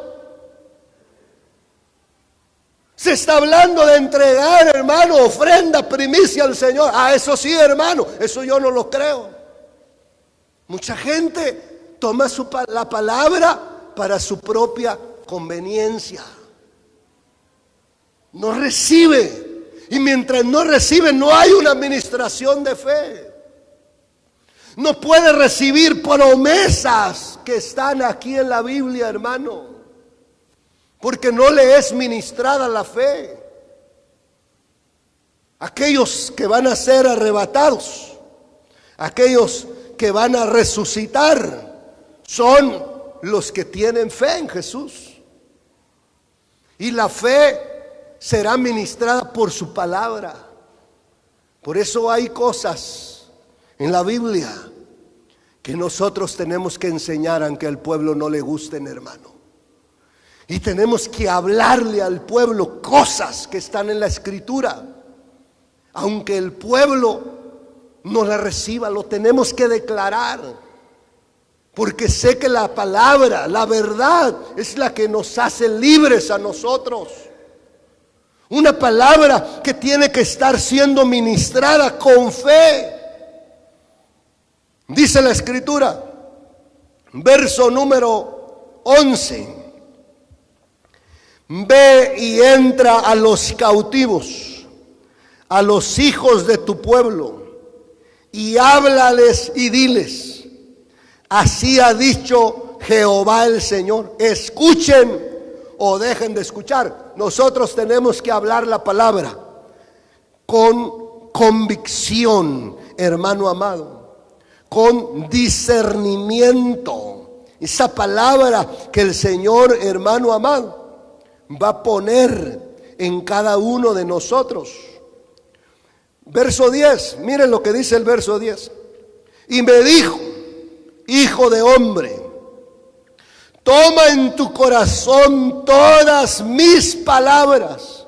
Se está hablando de entregar, hermano, ofrenda, primicia al Señor. Eso sí, hermano, eso yo no lo creo. Mucha gente toma la palabra para su propia conveniencia. No recibe. Y mientras no recibe, no hay una administración de fe. No puede recibir promesas que están aquí en la Biblia, hermano, porque no le es ministrada la fe. Aquellos que van a ser arrebatados, aquellos que van a resucitar, son los que tienen fe en Jesús. Y la fe será ministrada por su palabra. Por eso hay cosas en la Biblia que nosotros tenemos que enseñar, aunque al pueblo no le gusten, hermano. Y tenemos que hablarle al pueblo cosas que están en la Escritura, aunque el pueblo no la reciba. Lo tenemos que declarar, porque sé que la palabra, la verdad, es la que nos hace libres a nosotros. Una palabra que tiene que estar siendo ministrada con fe. Dice la Escritura, verso número 11: ve y entra a los cautivos, a los hijos de tu pueblo, y háblales y diles: así ha dicho Jehová el Señor. Escuchen o dejen de escuchar. Nosotros tenemos que hablar la palabra con convicción, hermano amado, con discernimiento. Esa palabra que el Señor, hermano amado, va a poner en cada uno de nosotros. Verso 10, miren lo que dice el verso 10. Y me dijo: hijo de hombre, toma en tu corazón todas mis palabras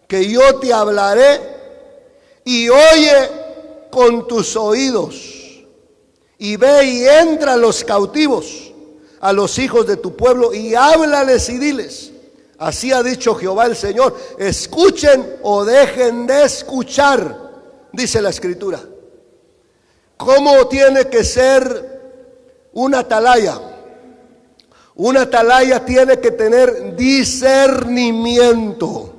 que yo te hablaré, y oye con tus oídos, y ve y entra a los cautivos, a los hijos de tu pueblo, y háblales y diles: así ha dicho Jehová el Señor. Escuchen o dejen de escuchar, dice la Escritura. ¿Cómo tiene que ser una atalaya? Una atalaya tiene que tener discernimiento.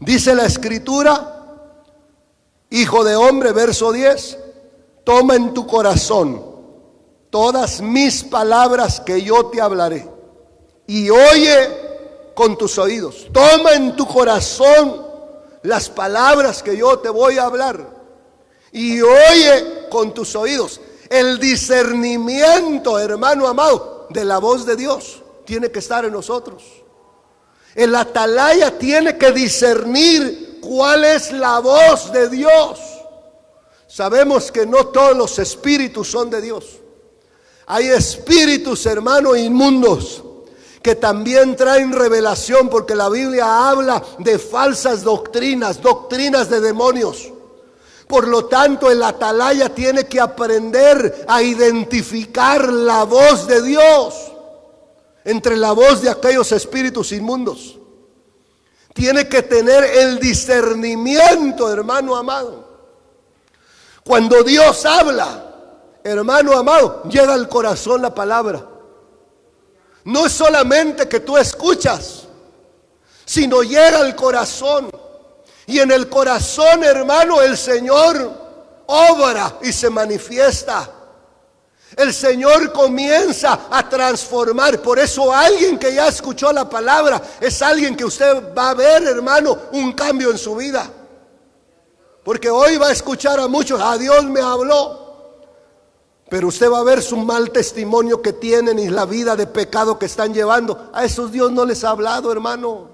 Dice la Escritura, hijo de hombre, verso 10, toma en tu corazón todas mis palabras que yo te hablaré, y oye con tus oídos. Toma en tu corazón las palabras que yo te voy a hablar, y oye con tus oídos. El discernimiento, hermano amado, de la voz de Dios tiene que estar en nosotros. El atalaya tiene que discernir cuál es la voz de Dios. Sabemos que no todos los espíritus son de Dios. Hay espíritus, hermano, inmundos, que también traen revelación, porque la Biblia habla de falsas doctrinas, doctrinas de demonios. Por lo tanto, el atalaya tiene que aprender a identificar la voz de Dios entre la voz de aquellos espíritus inmundos. Tiene que tener el discernimiento, hermano amado. Cuando Dios habla, hermano amado, llega al corazón la palabra. No es solamente que tú escuchas, sino llega al corazón. Y en el corazón, hermano, el Señor obra y se manifiesta. El Señor comienza a transformar. Por eso alguien que ya escuchó la palabra es alguien que usted va a ver, hermano, un cambio en su vida. Porque hoy va a escuchar a muchos: Dios me habló. Pero usted va a ver su mal testimonio que tienen y la vida de pecado que están llevando. A esos Dios no les ha hablado, hermano.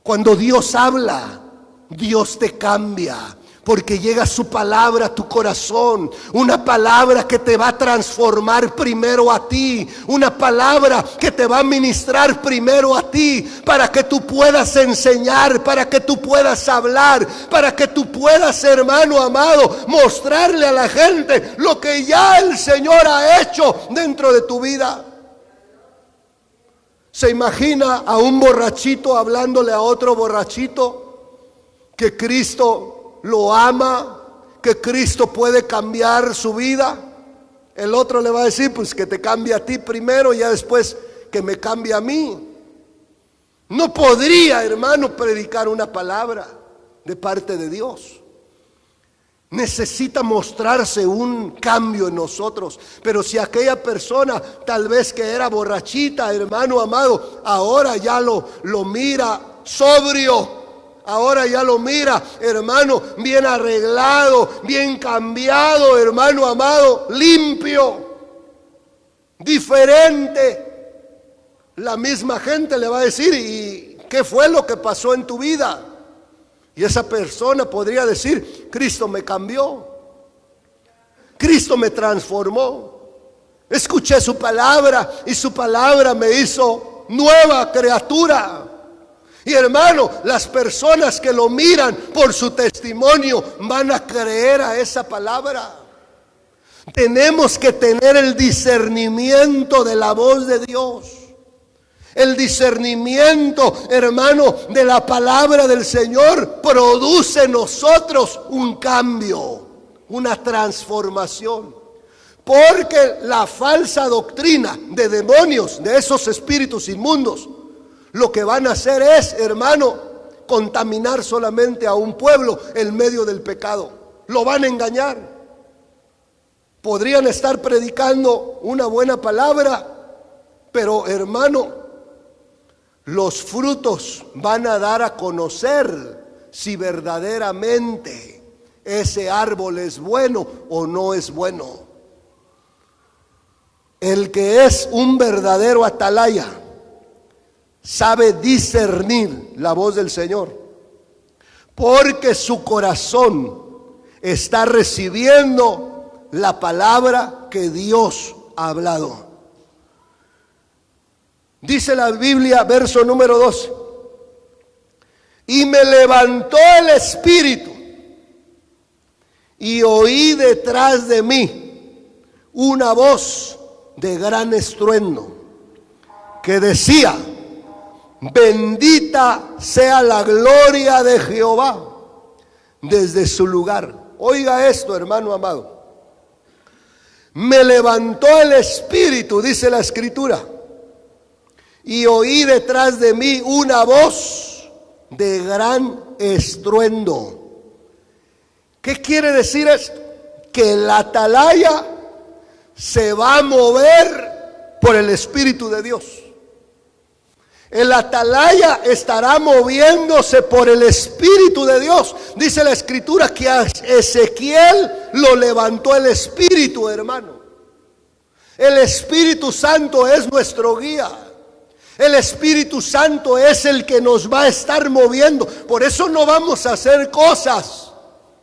Cuando Dios habla, Dios te cambia. Porque llega su palabra a tu corazón, una palabra que te va a transformar primero a ti, una palabra que te va a ministrar primero a ti, para que tú puedas enseñar, para que tú puedas hablar, para que tú puedas, hermano amado, mostrarle a la gente lo que ya el Señor ha hecho dentro de tu vida. ¿Se imagina a un borrachito hablándole a otro borrachito que Cristo lo ama, que Cristo puede cambiar su vida? El otro le va a decir, pues que te cambie a ti primero y ya después que me cambie a mí. No podría, hermano, predicar una palabra de parte de Dios. Necesita mostrarse un cambio en nosotros. Pero si aquella persona tal vez que era borrachita, hermano amado, ahora ya lo mira sobrio. Ahora ya lo mira, hermano, bien arreglado, bien cambiado, hermano amado, limpio, diferente. La misma gente le va a decir, ¿y qué fue lo que pasó en tu vida? Y esa persona podría decir, Cristo me cambió, Cristo me transformó. Escuché su palabra y su palabra me hizo nueva criatura. Y hermano, las personas que lo miran por su testimonio van a creer a esa palabra. Tenemos que tener el discernimiento de la voz de Dios. El discernimiento, hermano, de la palabra del Señor produce en nosotros un cambio, una transformación. Porque la falsa doctrina de demonios, de esos espíritus inmundos, lo que van a hacer es, hermano, contaminar solamente a un pueblo en medio del pecado. Lo van a engañar. Podrían estar predicando una buena palabra, pero hermano, los frutos van a dar a conocer si verdaderamente ese árbol es bueno o no es bueno. El que es un verdadero atalaya sabe discernir la voz del Señor, porque su corazón está recibiendo la palabra que Dios ha hablado. Dice la Biblia, verso número 12: y me levantó el Espíritu, y oí detrás de mí una voz de gran estruendo, que decía: bendita sea la gloria de Jehová desde su lugar. Oiga esto, hermano amado. Me levantó el Espíritu, dice la Escritura, y oí detrás de mí una voz de gran estruendo. ¿Qué quiere decir esto? Que la atalaya se va a mover por el Espíritu de Dios. El atalaya estará moviéndose por el Espíritu de Dios. Dice la Escritura que a Ezequiel lo levantó el Espíritu, hermano. El Espíritu Santo es nuestro guía. El Espíritu Santo es el que nos va a estar moviendo. Por eso no vamos a hacer cosas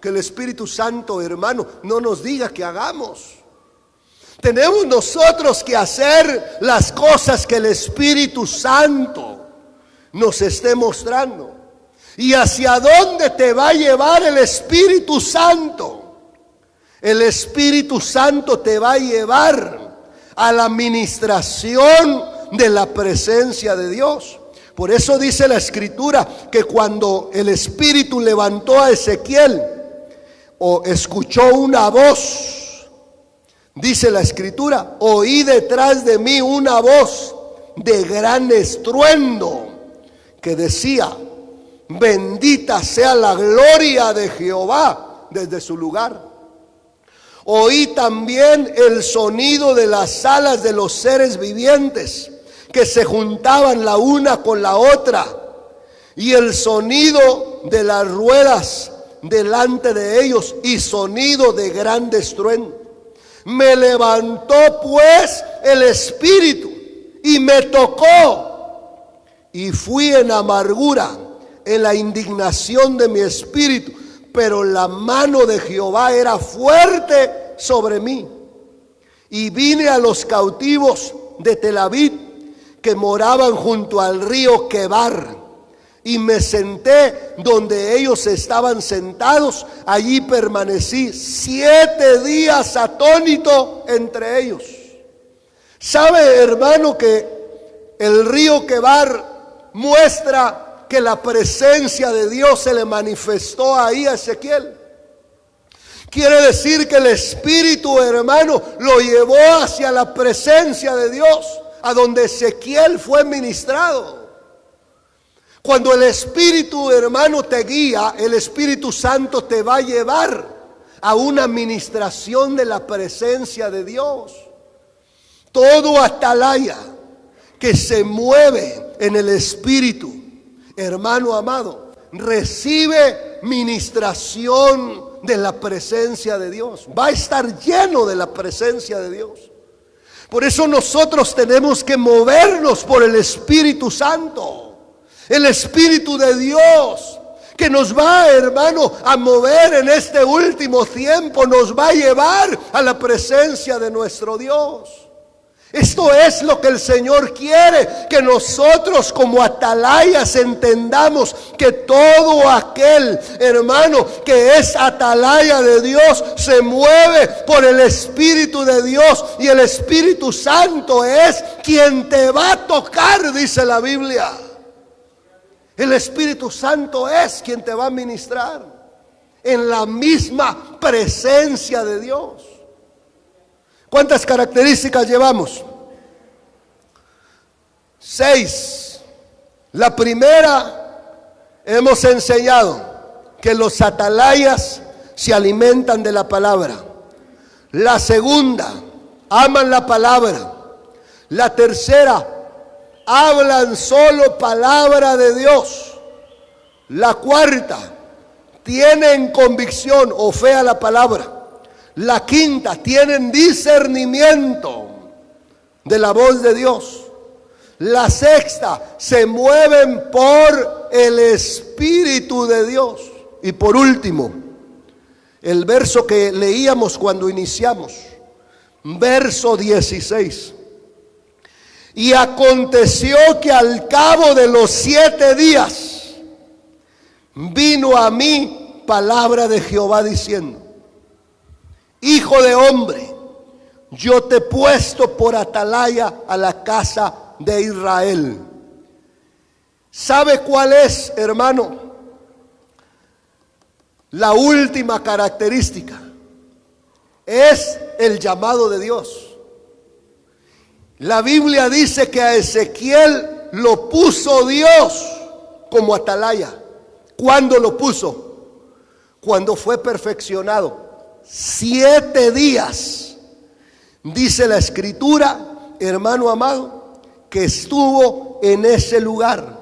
que el Espíritu Santo, hermano, no nos diga que hagamos. Tenemos nosotros que hacer las cosas que el Espíritu Santo nos esté mostrando. ¿Y hacia dónde te va a llevar el Espíritu Santo? El Espíritu Santo te va a llevar a la ministración de la presencia de Dios. Por eso dice la Escritura que cuando el Espíritu levantó a Ezequiel, o escuchó una voz, dice la Escritura, oí detrás de mí una voz de gran estruendo que decía: bendita sea la gloria de Jehová desde su lugar. Oí también el sonido de las alas de los seres vivientes que se juntaban la una con la otra, y el sonido de las ruedas delante de ellos, y sonido de gran estruendo. Me levantó pues el Espíritu y me tocó, y fui en amargura, en la indignación de mi espíritu, pero la mano de Jehová era fuerte sobre mí. Y vine a los cautivos de Tel Aviv que moraban junto al río Quebar, y me senté donde ellos estaban sentados. Allí permanecí 7 días atónito entre ellos. ¿Sabe, hermano, que el río Quebar muestra que la presencia de Dios se le manifestó ahí a Ezequiel? Quiere decir que el Espíritu, hermano, lo llevó hacia la presencia de Dios, a donde Ezequiel fue ministrado. Cuando el Espíritu, hermano, te guía, el Espíritu Santo te va a llevar a una ministración de la presencia de Dios. Todo atalaya que se mueve en el Espíritu, hermano amado, recibe ministración de la presencia de Dios. Va a estar lleno de la presencia de Dios. Por eso nosotros tenemos que movernos por el Espíritu Santo. El Espíritu de Dios que nos va, hermano, a mover en este último tiempo, nos va a llevar a la presencia de nuestro Dios. Esto es lo que el Señor quiere, que nosotros como atalayas entendamos que todo aquel, hermano, que es atalaya de Dios se mueve por el Espíritu de Dios, y el Espíritu Santo es quien te va a tocar, dice la Biblia. El Espíritu Santo es quien te va a ministrar en la misma presencia de Dios. ¿Cuántas características llevamos? 6. La primera, hemos enseñado que los atalayas se alimentan de la palabra. La segunda, aman la palabra. La tercera, hablan solo palabra de Dios. La cuarta, tienen convicción o fe a la palabra. La quinta, tienen discernimiento de la voz de Dios. La sexta, se mueven por el Espíritu de Dios. Y por último, el verso que leíamos cuando iniciamos, verso 16. Y aconteció que al cabo de los 7 días vino a mí palabra de Jehová diciendo: Hijo de hombre, yo te he puesto por atalaya a la casa de Israel. ¿Sabe cuál es, hermano, la última característica? Es el llamado de Dios. La Biblia dice que a Ezequiel lo puso Dios como atalaya. ¿Cuándo lo puso? Cuando fue perfeccionado. 7 días. Dice la Escritura, hermano amado, que estuvo en ese lugar.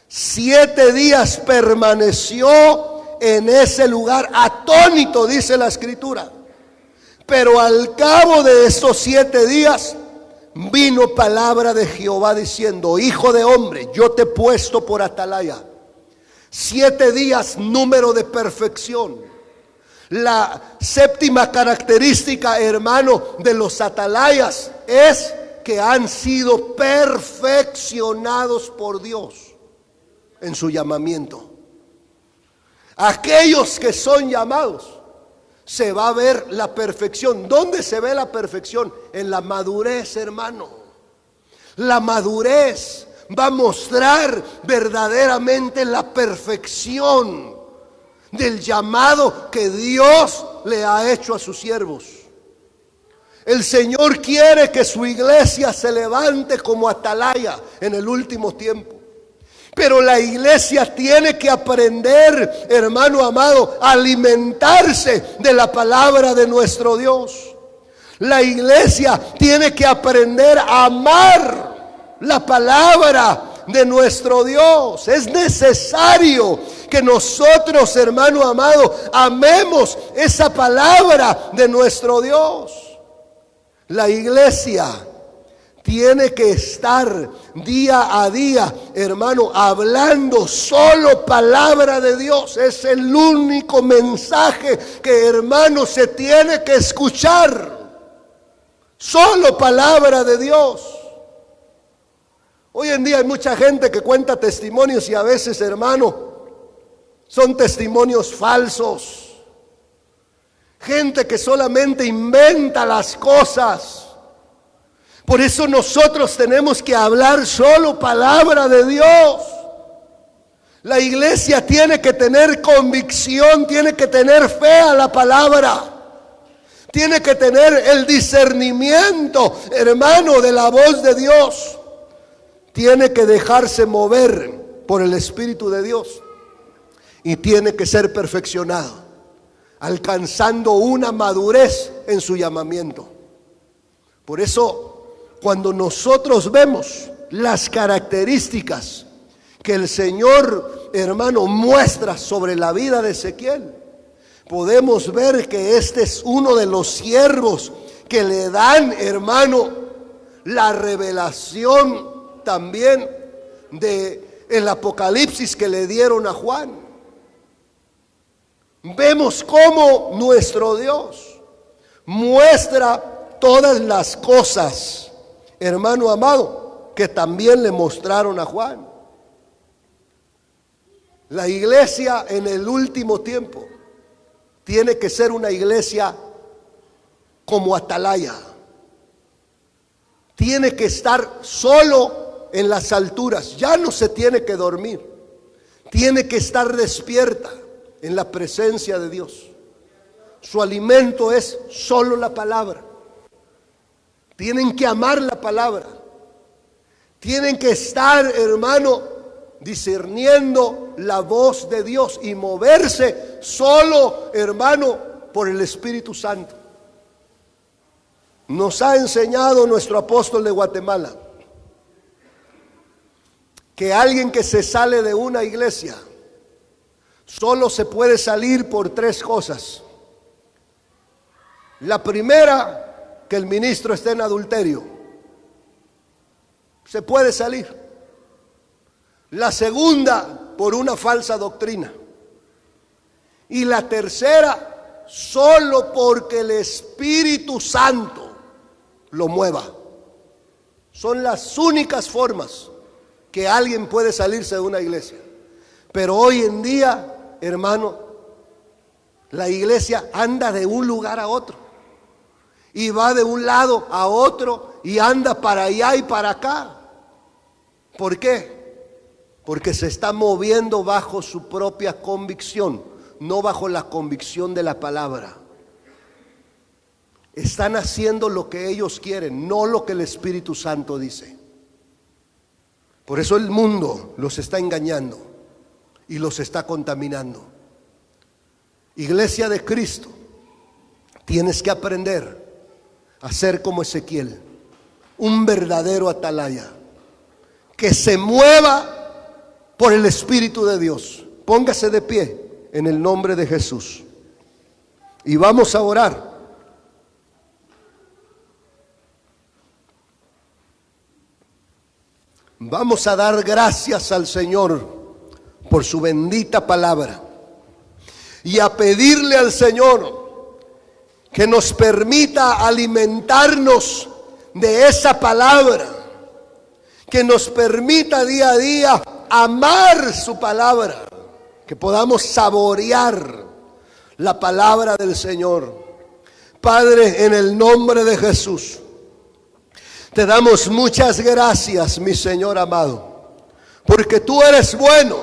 7 días permaneció en ese lugar, atónito, dice la Escritura. Pero al cabo de esos 7 días vino palabra de Jehová diciendo: Hijo de hombre, yo te he puesto por atalaya. 7 días, número de perfección. La séptima característica, hermano, de los atalayas es que han sido perfeccionados por Dios en su llamamiento. Aquellos que son llamados, se va a ver la perfección. ¿Dónde se ve la perfección? En la madurez, hermano. La madurez va a mostrar verdaderamente la perfección del llamado que Dios le ha hecho a sus siervos. El Señor quiere que su iglesia se levante como atalaya en el último tiempo. Pero la iglesia tiene que aprender, hermano amado, a alimentarse de la palabra de nuestro Dios. La iglesia tiene que aprender a amar la palabra de nuestro Dios. Es necesario que nosotros, hermano amado, amemos esa palabra de nuestro Dios. La iglesia tiene que estar día a día, hermano, hablando solo palabra de Dios. Es el único mensaje que, hermano, se tiene que escuchar. Solo palabra de Dios. Hoy en día hay mucha gente que cuenta testimonios y a veces, hermano, son testimonios falsos. Gente que solamente inventa las cosas. Por eso nosotros tenemos que hablar solo palabra de Dios. La iglesia tiene que tener convicción, tiene que tener fe a la palabra. Tiene que tener el discernimiento, hermano, de la voz de Dios. Tiene que dejarse mover por el Espíritu de Dios. Y tiene que ser perfeccionado, alcanzando una madurez en su llamamiento. Por eso, cuando nosotros vemos las características que el Señor, hermano, muestra sobre la vida de Ezequiel, podemos ver que este es uno de los siervos que le dan, hermano, la revelación también de el Apocalipsis que le dieron a Juan. Vemos cómo nuestro Dios muestra todas las cosas, hermano amado, que también le mostraron a Juan. La iglesia en el último tiempo tiene que ser una iglesia como atalaya. Tiene que estar solo en las alturas. Ya no se tiene que dormir. Tiene que estar despierta en la presencia de Dios. Su alimento es solo la palabra. Tienen que amar la palabra. Tienen que estar, hermano, discerniendo la voz de Dios y moverse solo, hermano, por el Espíritu Santo. Nos ha enseñado nuestro apóstol de Guatemala que alguien que se sale de una iglesia solo se puede salir por tres cosas. La primera, que el ministro esté en adulterio. Se puede salir. La segunda, por una falsa doctrina. Y la tercera, solo porque el Espíritu Santo lo mueva. Son las únicas formas que alguien puede salirse de una iglesia. Pero hoy en día, hermano, la iglesia anda de un lugar a otro. Y va de un lado a otro y anda para allá y para acá. ¿Por qué? Porque se está moviendo bajo su propia convicción, no bajo la convicción de la palabra. Están haciendo lo que ellos quieren, no lo que el Espíritu Santo dice. Por eso el mundo los está engañando y los está contaminando. Iglesia de Cristo, tienes que aprender a ser como Ezequiel, un verdadero atalaya, que se mueva por el Espíritu de Dios. Póngase de pie en el nombre de Jesús y vamos a orar. Vamos a dar gracias al Señor por su bendita palabra y a pedirle al Señor que nos permita alimentarnos de esa palabra, que nos permita día a día amar su palabra, que podamos saborear la palabra del Señor. Padre, en el nombre de Jesús, te damos muchas gracias, mi Señor amado, porque tú eres bueno,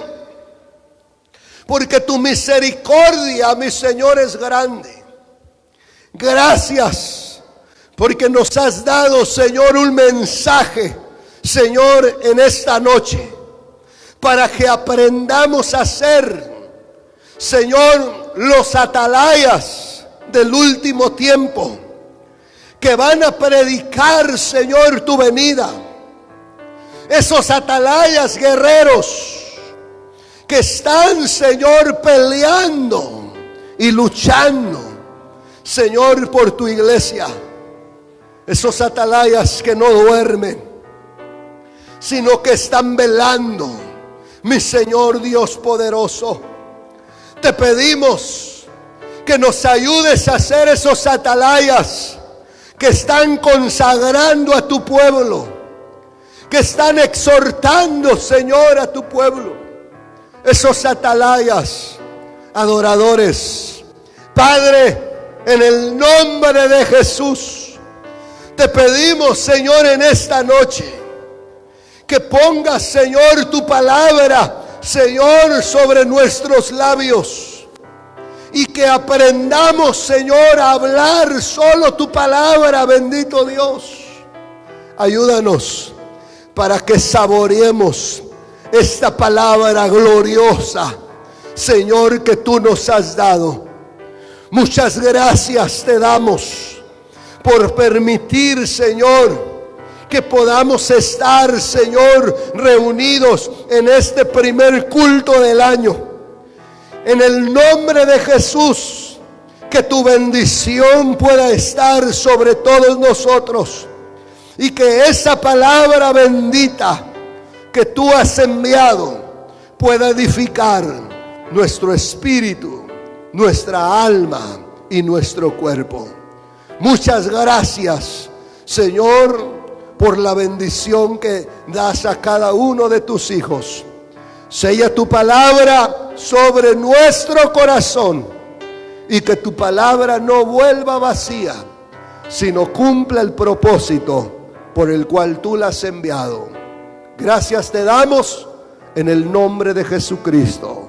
porque tu misericordia, mi Señor, es grande. Gracias, porque nos has dado, Señor, un mensaje, Señor, en esta noche, para que aprendamos a ser, Señor, los atalayas del último tiempo, que van a predicar, Señor, tu venida. Esos atalayas guerreros que están, Señor, peleando y luchando, Señor, por tu iglesia. Esos atalayas que no duermen, sino que están velando. Mi Señor Dios poderoso, te pedimos que nos ayudes a ser esos atalayas que están consagrando a tu pueblo, que están exhortando, Señor, a tu pueblo. Esos atalayas adoradores. Padre, en el nombre de Jesús, te pedimos, Señor, en esta noche, que pongas, Señor, tu palabra, Señor, sobre nuestros labios. Y que aprendamos, Señor, a hablar solo tu palabra, bendito Dios. Ayúdanos para que saboreemos esta palabra gloriosa, Señor, que tú nos has dado. Muchas gracias te damos por permitir, Señor, que podamos estar, Señor, reunidos en este primer culto del año. En el nombre de Jesús, que tu bendición pueda estar sobre todos nosotros. Y que esa palabra bendita que tú has enviado pueda edificar nuestro espíritu, nuestra alma y nuestro cuerpo. Muchas gracias, Señor, por la bendición que das a cada uno de tus hijos. Sella tu palabra sobre nuestro corazón y que tu palabra no vuelva vacía, sino cumpla el propósito por el cual tú la has enviado. Gracias te damos en el nombre de Jesucristo.